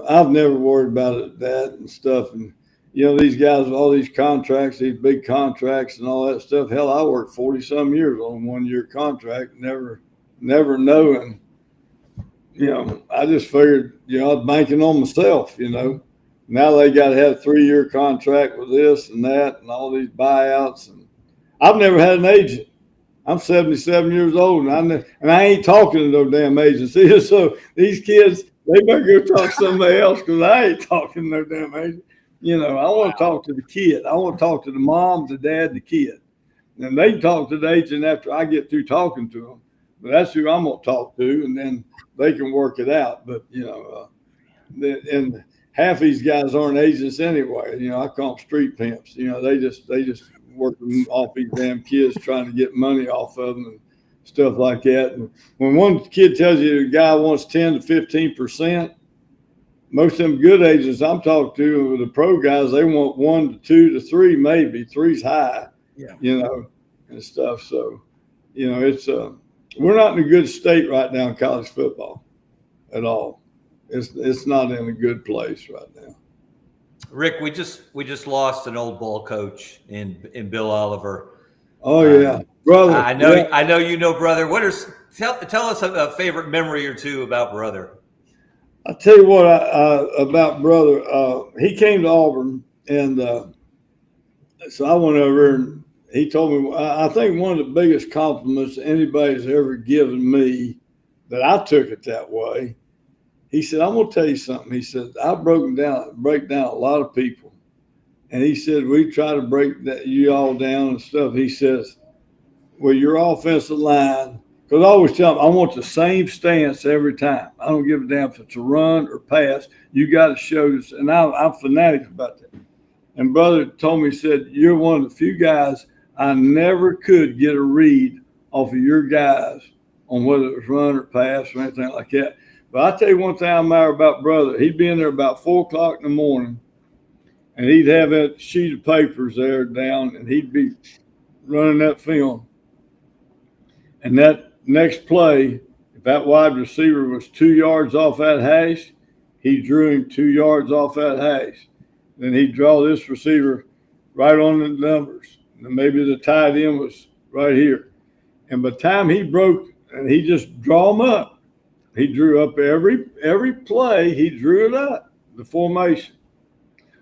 I've never worried about that and stuff. And, these guys with all these contracts, these big contracts and all that stuff. Hell, I worked 40-some years on 1-year contract, never knowing. I just figured, I was banking on myself, Now they got to have a 3-year contract with this and that and all these buyouts. And I've never had an agent. I'm 77 years old, and I ain't talking to no damn agency. So these kids, they better go talk to somebody else because I ain't talking to no damn agent. I want to talk to the kid. I want to talk to the mom, the dad, the kid. And they can talk to the agent after I get through talking to them. But that's who I'm going to talk to, and then they can work it out. But, and half these guys aren't agents anyway. I call them street pimps. They just working off these damn kids trying to get money off of them and stuff like that. And when one kid tells you the guy wants 10 to 15%, most of them good agents I'm talking to, the pro guys, they want 1 to 2 to 3, maybe 3's high, and stuff. So, it's we're not in a good state right now in college football at all. It's not in a good place right now. Rick, we just lost an old ball coach in Bill Oliver. Oh yeah, brother. I know brother. Tell us a favorite memory or two about brother. I'll tell you what about brother. He came to Auburn, and so I went over and he told me. I think one of the biggest compliments anybody's ever given me, that I took it that way. He said, "I'm gonna tell you something." He said, "I break down a lot of people," and he said, "We try to break you all down and stuff." He says, "Well, your offensive line." Because I always tell them, I want the same stance every time. I don't give a damn if it's a run or pass. You got to show this. And I'm fanatic about that. And brother told me, he said, you're one of the few guys I never could get a read off of your guys on whether it was run or pass or anything like that. But I'll tell you one thing I admire about brother. He'd be in there about 4 o'clock in the morning, and he'd have that sheet of papers there down, and he'd be running that film. And that next play, if that wide receiver was 2 yards off that hash, he drew him 2 yards off that hash. Then he'd draw this receiver right on the numbers. And maybe the tight end was right here. And by the time he broke, and he just draw them up, he drew up every play, he drew it up, the formation.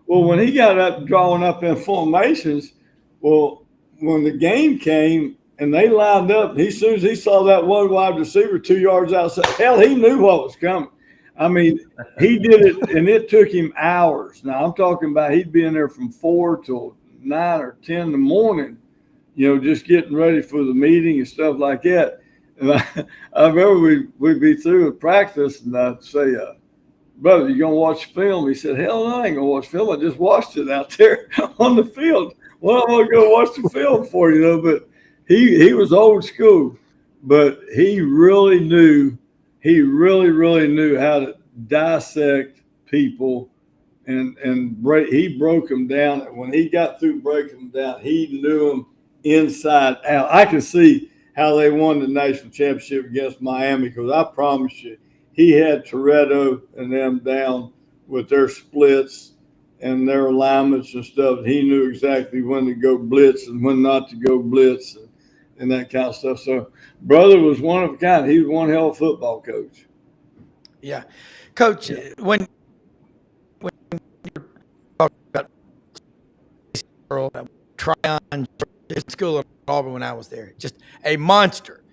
Well, when he got up drawing up in formations, well, when the game came, and they lined up. As soon as he saw that one wide receiver 2 yards outside, hell, he knew what was coming. I mean, he did it, and it took him hours. Now, I'm talking about he'd be in there from 4 till 9 or 10 in the morning, just getting ready for the meeting and stuff like that. And I remember we'd be through with practice, and I'd say, brother, you going to watch film? He said, hell no, I ain't going to watch film. I just watched it out there on the field. Well, I'm going to go watch the film for you, but he was old school, but he really knew how to dissect people and he broke them down. And when he got through breaking them down, he knew them inside out. I could see how they won the national championship against Miami, because I promise you, he had Toretto and them down with their splits and their alignments and stuff. He knew exactly when to go blitz and when not to go blitz. And that kind of stuff. So, brother was one of a kind. He was one hell of a football coach. Yeah, Coach. Yeah. When you're talking about Tryon in school at Auburn when I was there, just a monster.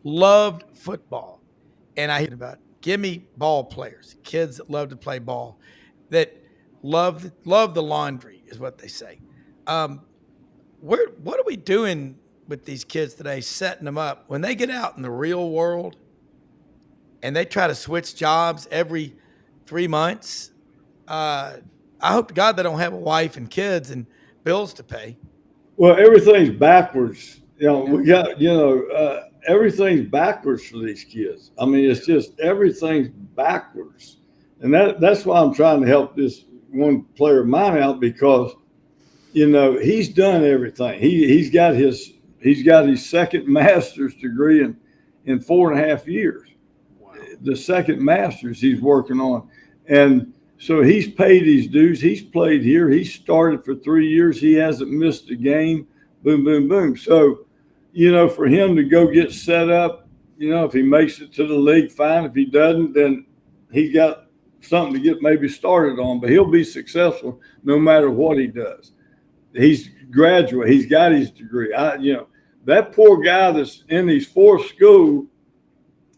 Loved football, and I heard about give me ball players, kids that love to play ball, that love the laundry is what they say. What are we doing with these kids today, setting them up when they get out in the real world and they try to switch jobs every 3 months? I hope to God they don't have a wife and kids and bills to pay. Well, everything's backwards we got, everything's backwards for these kids. I mean, it's just everything's backwards. And that's why I'm trying to help this one player of mine out, because, he's done everything. He's got his second master's degree in 4.5 years. Wow. The second master's he's working on. And so he's paid his dues. He's played here. He started for 3 years. He hasn't missed a game. Boom, boom, boom. So, for him to go get set up, if he makes it to the league, fine. If he doesn't, then he got something to get maybe started on. But he'll be successful no matter what he does. He's graduate. He's got his degree. That poor guy that's in his fourth school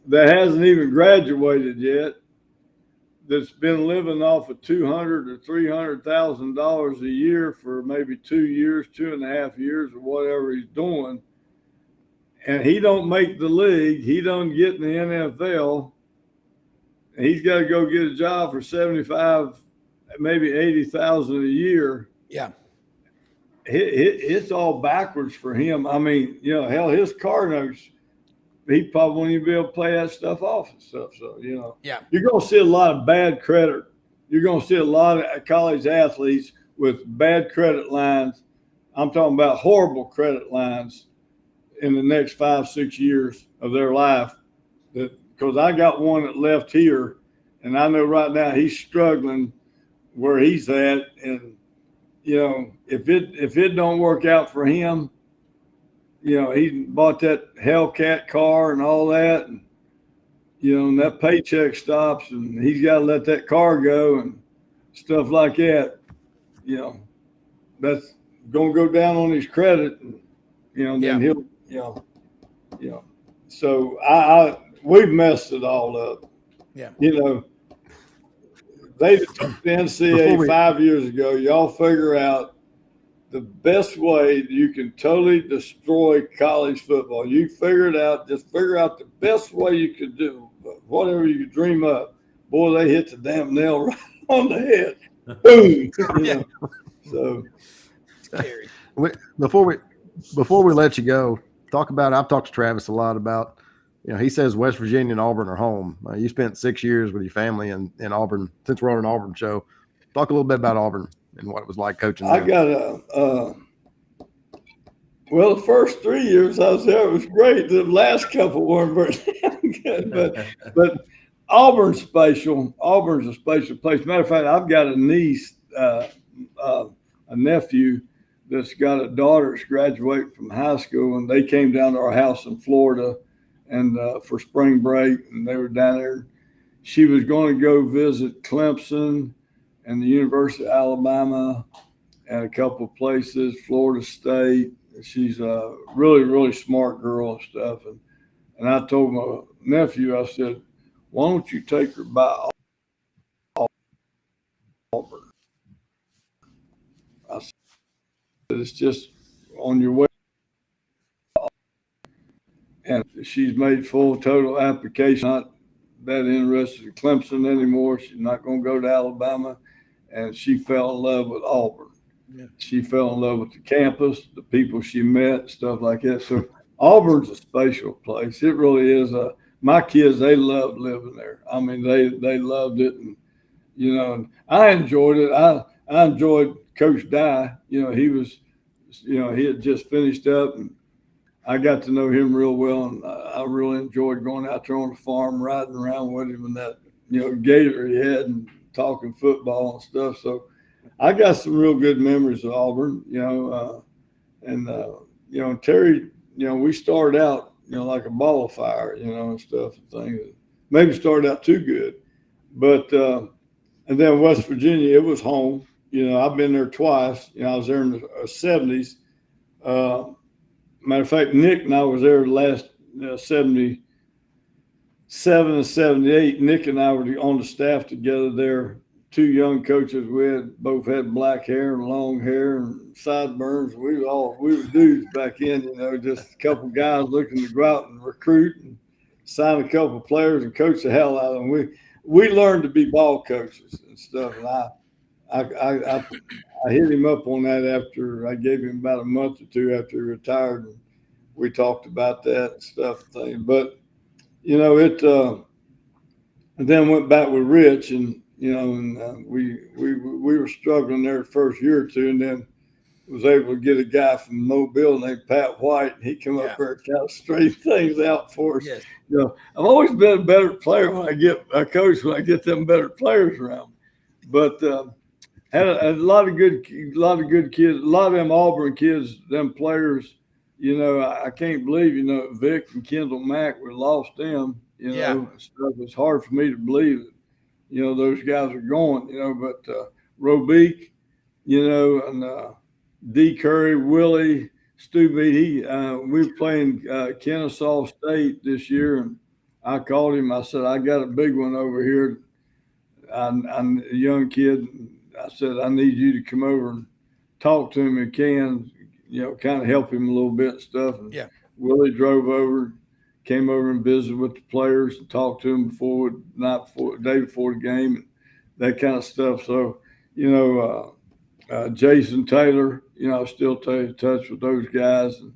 that hasn't even graduated yet, that's been living off of $200,000 or $300,000 a year for maybe 2 years, 2.5 years, or whatever he's doing, and he don't make the league, he don't get in the NFL, he's got to go get a job for $75,000, maybe $80,000 a year. Yeah. It's all backwards for him. I mean, hell, his car notes, he probably won't even be able to play that stuff off and stuff. So, yeah, you're going to see a lot of bad credit. You're going to see a lot of college athletes with bad credit lines. I'm talking about horrible credit lines in the next 5-6 years of their life. Because I got one that left here, and I know right now he's struggling where he's at. And, if it don't work out for him, he bought that Hellcat car and all that, and and that paycheck stops, and he's got to let that car go and stuff like that. That's gonna go down on his credit, and then he'll, So we've messed it all up. Yeah. They took the NCAA 5 years ago. Y'all figure out the best way you can totally destroy college football. You figure it out. Just figure out the best way you could do whatever you could dream up. Boy, they hit the damn nail right on the head. Boom. So scary. Before we let you go, I've talked to Travis a lot about, he says West Virginia and Auburn are home. You spent 6 years with your family in Auburn. Since we're on an Auburn show, talk a little bit about Auburn and what it was like coaching there. I got the first 3 years I was there, it was great. The last couple weren't very good, but Auburn's special. Auburn's a special place. Matter of fact, I've got a niece, a nephew that's got a daughter that's graduating from high school, and they came down to our house in Florida and for spring break, and they were down there. She was going to go visit Clemson and the University of Alabama and a couple of places, Florida State. She's a really, really smart girl and stuff. And I told my nephew, I said, why don't you take her by Auburn? I said, it's just on your way. And she's made full total application, not that interested in Clemson anymore. She's not going to go to Alabama. And she fell in love with Auburn. Yeah. She fell in love with the campus, the people she met, stuff like that. So Auburn's a special place. It really is. My kids, they love living there. I mean, they loved it. And, and I enjoyed it. I enjoyed Coach Dye. He was, he had just finished up, and I got to know him real well. And I really enjoyed going out there on the farm, riding around with him and that, gator he had, and talking football and stuff. So I got some real good memories of Auburn, and Terry, we started out, like a ball of fire, and stuff and things. Maybe started out too good, but, and then West Virginia, it was home. I've been there twice. I was there in the 70s. Matter of fact, Nick and I was there the last 77 and 78. Nick and I were on the staff together there. Two young coaches. We both had black hair and long hair and sideburns. We were dudes back then, just a couple guys looking to go out and recruit and sign a couple of players and coach the hell out of them. We learned to be ball coaches and stuff. And I hit him up on that after I gave him about a month or two after he retired. And we talked about that and stuff. But you know, it and then went back with Rich, and you know, and we were struggling there the first year or two, and then was able to get a guy from Mobile named Pat White, and he came up there and kind of straightened things out for us. Yes. You know, I've always been a better player when I get a coach when I get them better players around. But had a lot of good kids, a lot of them Auburn kids, them players. You know, I can't believe, you know, Vic and Kendall Mack, we lost them. You know, stuff. It's hard for me to believe that, you know, those guys are going. You know, but Robeek, you know, and D. Curry, Willie, Stu Beat, we were playing Kennesaw State this year, and I called him. I said, I got a big one over here. I'm a young kid. I said, I need you to come over and talk to him if you can, you know, kind of help him a little bit and stuff. And Willie drove over, came over and visited with the players and talked to them day before the game, and that kind of stuff. So, you know, Jason Taylor, you know, I still stay in touch with those guys. And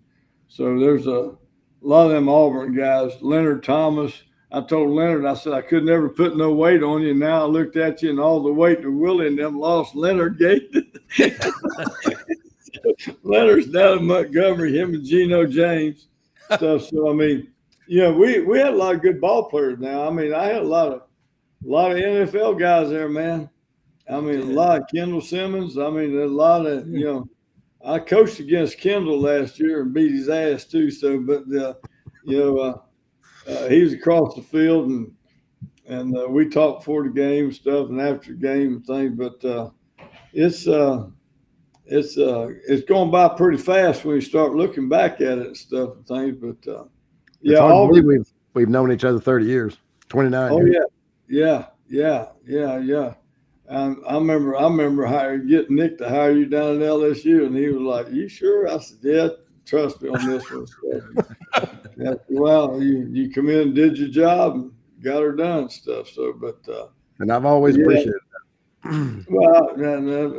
so there's a lot of them Auburn guys. Leonard Thomas, I told Leonard, I said, I could never put no weight on you. Now I looked at you and all the weight to Willie and them lost. Leonard gave it. Leonard's down in Montgomery, him and Geno James stuff. So, I mean, you know, we had a lot of good ball players now. I mean, I had a lot of NFL guys there, man. I mean, a lot of Kendall Simmons. I mean, a lot of, you know, I coached against Kendall last year and beat his ass too. So, but, you know, he was across the field and we talked before the game and stuff and after the game and things. But it's going by pretty fast when you start looking back at it and stuff and things. But it's hard to believe we've known each other 30 years, 29 years. Yeah. I remember getting Nick to hire you down at LSU, and he was like, "You sure?" I said, "Yeah, trust me on this one." So, well, you come in and did your job and got her done and stuff. So, but and I've always appreciated that. Well,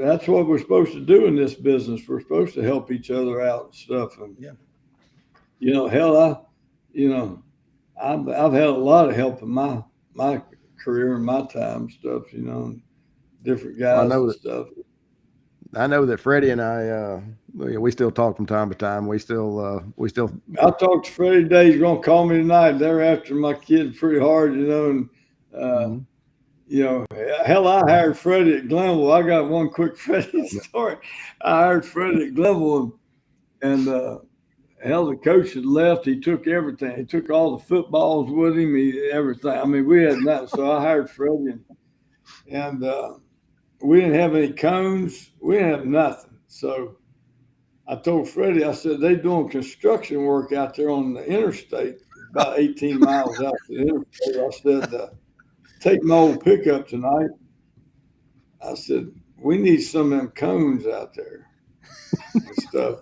that's what we're supposed to do in this business. We're supposed to help each other out and stuff. And you know, hell, I've had a lot of help in my career and my time and stuff. You know. Different guys and stuff. I know that Freddie and I, we still talk from time to time. We still. I talked to Freddie today. He's gonna call me tonight. They're after my kid pretty hard, you know. And you know, hell, I hired Freddie at Glenville. I got one quick Freddie story. I hired Freddie at Glenville, and hell, the coach had left. He took everything. He took all the footballs with him. Everything. I mean, we had nothing. So I hired Freddie, and we didn't have any cones. We didn't have nothing. So I told Freddie, I said, they doing construction work out there on the interstate, about 18 miles out the interstate. I said, take my old pickup tonight. I said, we need some of them cones out there and stuff.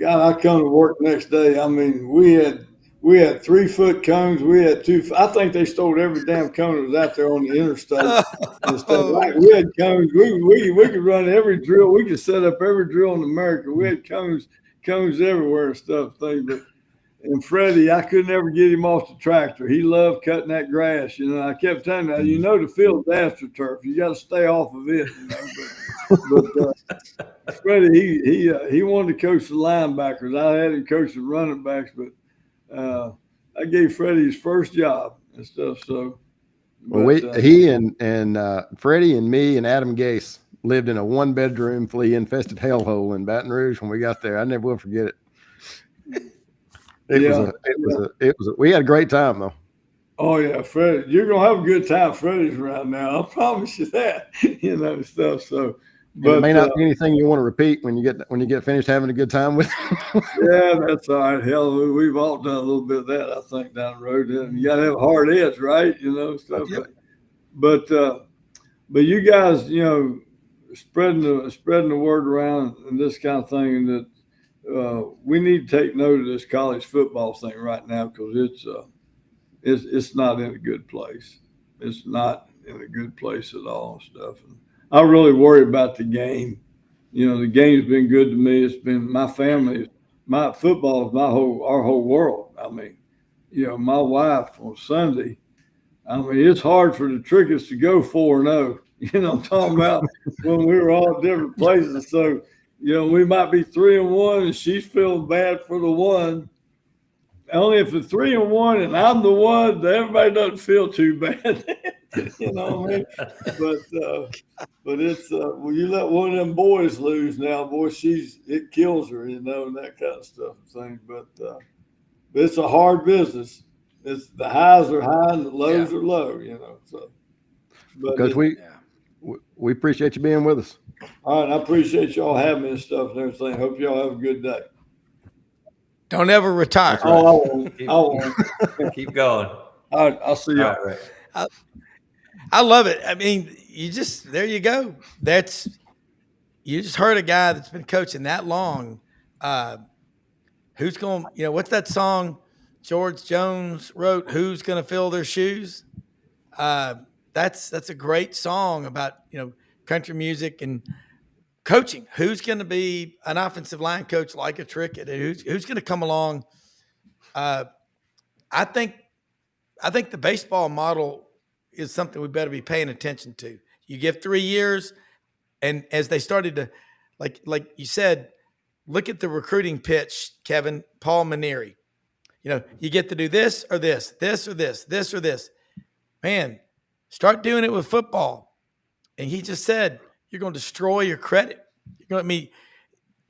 God, I come to work next day. I mean, we had 3-foot cones. We had 2. I think they stole every damn cone that was out there on the interstate. And stuff. Like, we had cones. We could run every drill. We could set up every drill in America. We had cones everywhere and stuff. And Freddie, I could never get him off the tractor. He loved cutting that grass. You know, I kept telling him, you know, the field's astroturf. You got to stay off of it. You know? But Freddie, he wanted to coach the linebackers. I had him coach the running backs, but I gave Freddie his first job and stuff. So, he and Freddie and me and Adam Gase lived in a 1-bedroom flea-infested hellhole in Baton Rouge when we got there. I never will forget it. We had a great time though. Oh yeah, Freddie, you're gonna have a good time. Freddie's around now. I promise you that. You know, stuff. So. But it may not be anything you want to repeat when you get finished having a good time with. Yeah, that's all right. Hell, we've all done a little bit of that, I think, down the road. And you got to have a hard edge, right? You know, stuff. Yep. But you guys, you know, spreading the word around and this kind of thing, and that we need to take note of this college football thing right now because it's not in a good place. It's not in a good place at all and stuff. And I really worry about the game. You know, the game's been good to me. It's been my family my football is our whole world. I mean, you know, my wife on Sunday, I mean, it's hard for the Tricketts to go 4-0. You know, I'm talking about when we were all different places. So, you know, we might be 3-1 and she's feeling bad for the one. Only if it's 3-1 and I'm the one, everybody doesn't feel too bad. You know what I mean? But it's when you let one of them boys lose now, boy, it kills her, you know, and that kind of stuff and things. But it's a hard business. It's the highs are high and the lows are low, you know. So, but Coach, we appreciate you being with us. All right, I appreciate y'all having me and stuff and everything. Hope y'all have a good day. Don't ever retire. Oh, I won't. Keep going. All right, I'll see y'all. All right. I love it. I mean, there you go. You just heard a guy that's been coaching that long. Who's going, you know, what's that song George Jones wrote? Who's going to fill their shoes? That's a great song about, you know, country music and coaching. Who's going to be an offensive line coach like a Trickett? Who's going to come along? I think the baseball model is something we better be paying attention to. You give 3 years, and as they started to, like you said, look at the recruiting pitch, Kevin, Paul Maneri. You know, you get to do this or this, this or this, this or this. Man, start doing it with football. And he just said, you're going to destroy your credit. You're going to me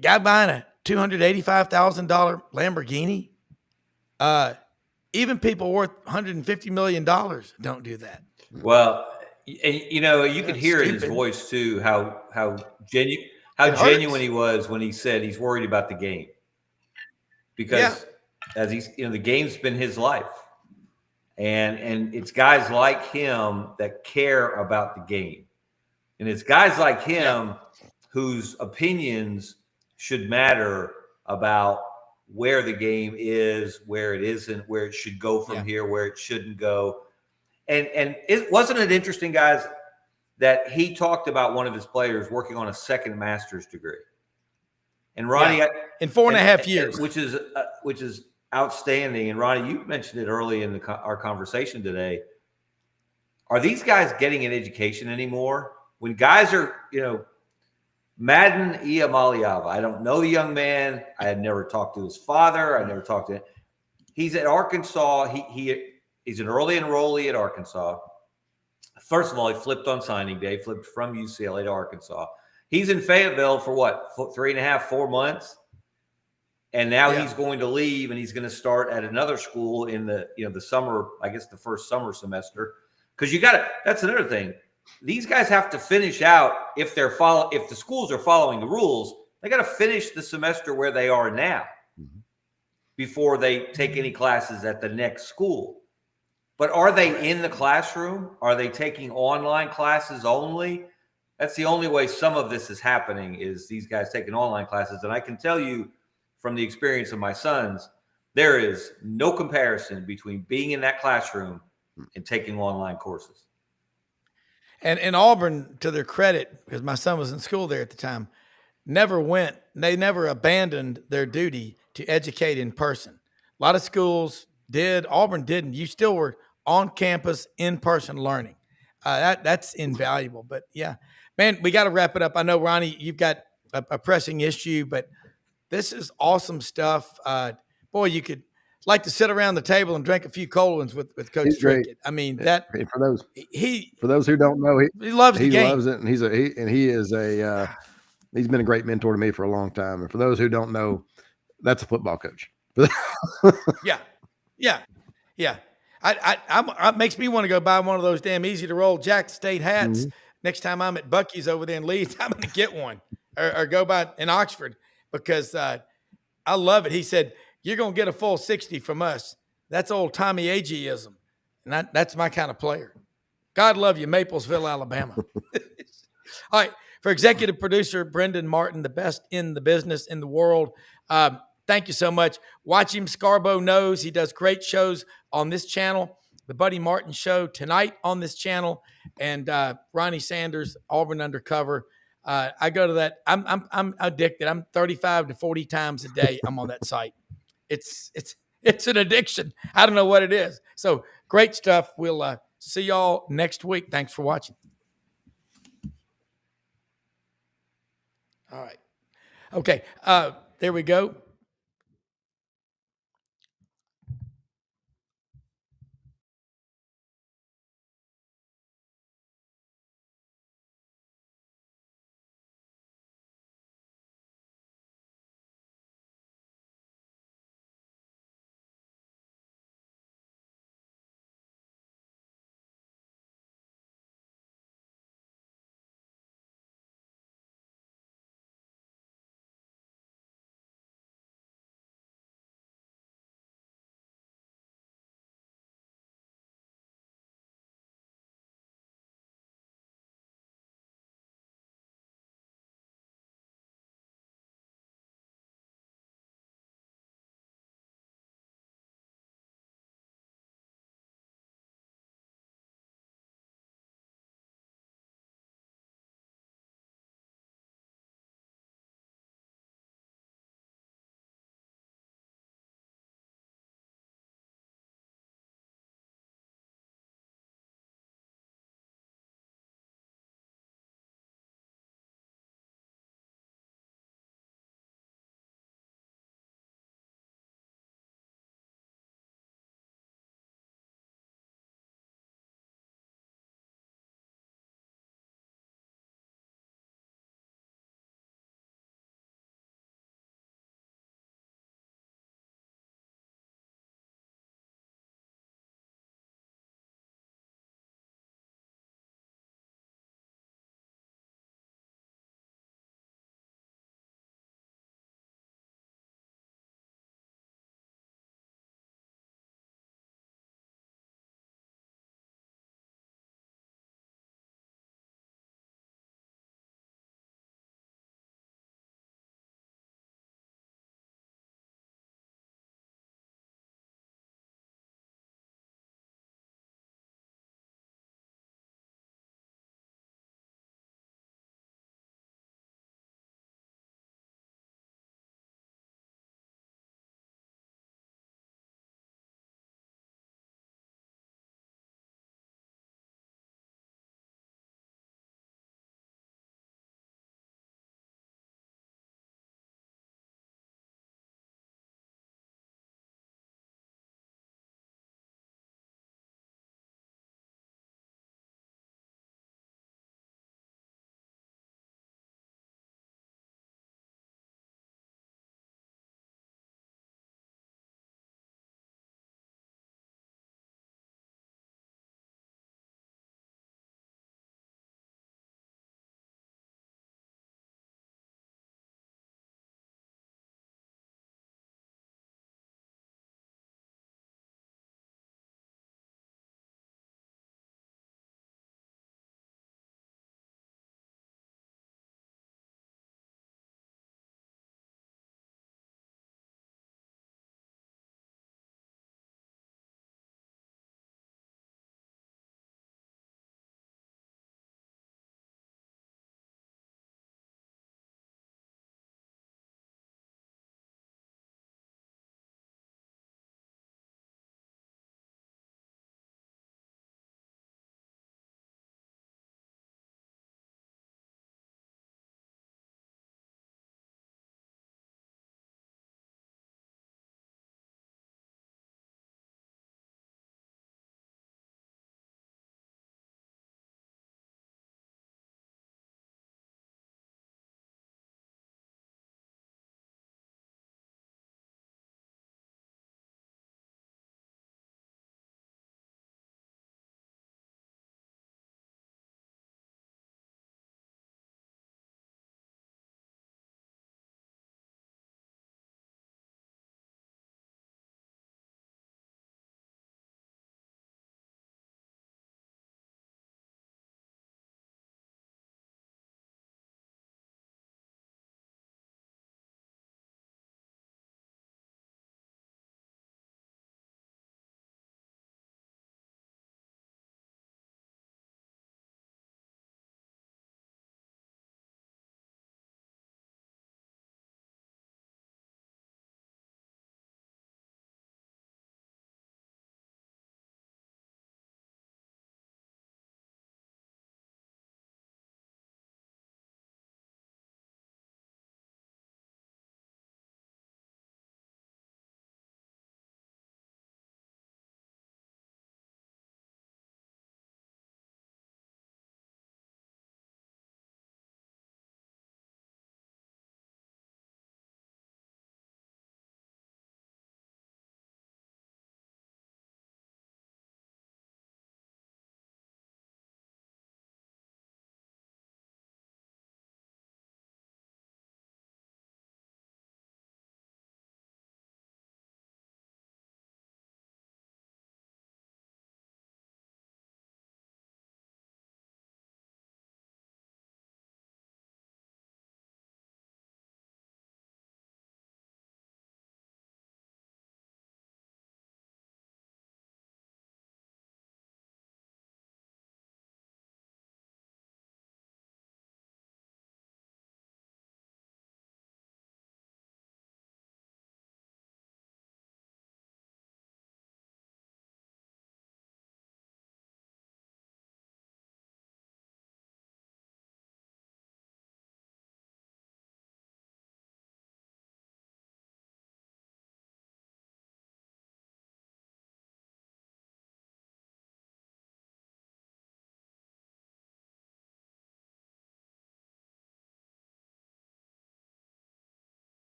guy buying a $285,000 Lamborghini. Even people worth $150 million don't do that. Well, you know, you could hear in his voice too how genuine he was when he said he's worried about the game, because as he's, you know, the game's been his life, and it's guys like him that care about the game, and it's guys like him whose opinions should matter about where the game is, where it isn't, where it should go from here, where it shouldn't go. And it wasn't it interesting, guys, that he talked about one of his players working on a second master's degree. And Ronnie, in 4.5 years, which is outstanding. And Ronnie, you mentioned it early in our conversation today. Are these guys getting an education anymore? When guys are, you know, Madden Iamaliava, I don't know the young man. I had never talked to his father. I never talked to him. He's at Arkansas. He's an early enrollee at Arkansas. First of all, he flipped on signing day, flipped from UCLA to Arkansas. He's in Fayetteville for what, 3.5, 4 months? And now he's going to leave, and he's going to start at another school in the summer, I guess the first summer semester. Because that's another thing. These guys have to finish out if the schools are following the rules, they got to finish the semester where they are now before they take any classes at the next school. But are they in the classroom? Are they taking online classes only? That's the only way some of this is happening, is these guys taking online classes. And I can tell you from the experience of my sons, there is no comparison between being in that classroom and taking online courses. And Auburn, to their credit, because my son was in school there at the time, they never abandoned their duty to educate in person. A lot of schools did. Auburn didn't. You still were on campus, in-person learning. That's invaluable. But, yeah, man, we got to wrap it up. I know, Ronnie, you've got a pressing issue, but this is awesome stuff. Boy, you could like to sit around the table and drink a few cold ones with Coach Trickett. I mean, that for those who don't know, he loves the game. He loves it, and he's been a great mentor to me for a long time. And for those who don't know, that's a football coach. Yeah. It makes me want to go buy one of those damn easy to roll Jack State hats. Next time I'm at Bucky's over there in Leeds, I'm going to get one or go by in Oxford, because I love it. He said, you're going to get a full 60 from us. That's old Tommy Agee-ism. And that's my kind of player. God love you, Maplesville, Alabama. All right. For executive producer Brendan Martin, the best in the business in the world, thank you so much. Watch him. Scarbo knows he does great shows on this channel. The Buddy Martin Show tonight on this channel. And Ronnie Sanders, Auburn Undercover. I go to that. I'm addicted. I'm 35 to 40 times a day. I'm on that site. It's an addiction. I don't know what it is. So great stuff. We'll see y'all next week. Thanks for watching. All right. Okay. There we go.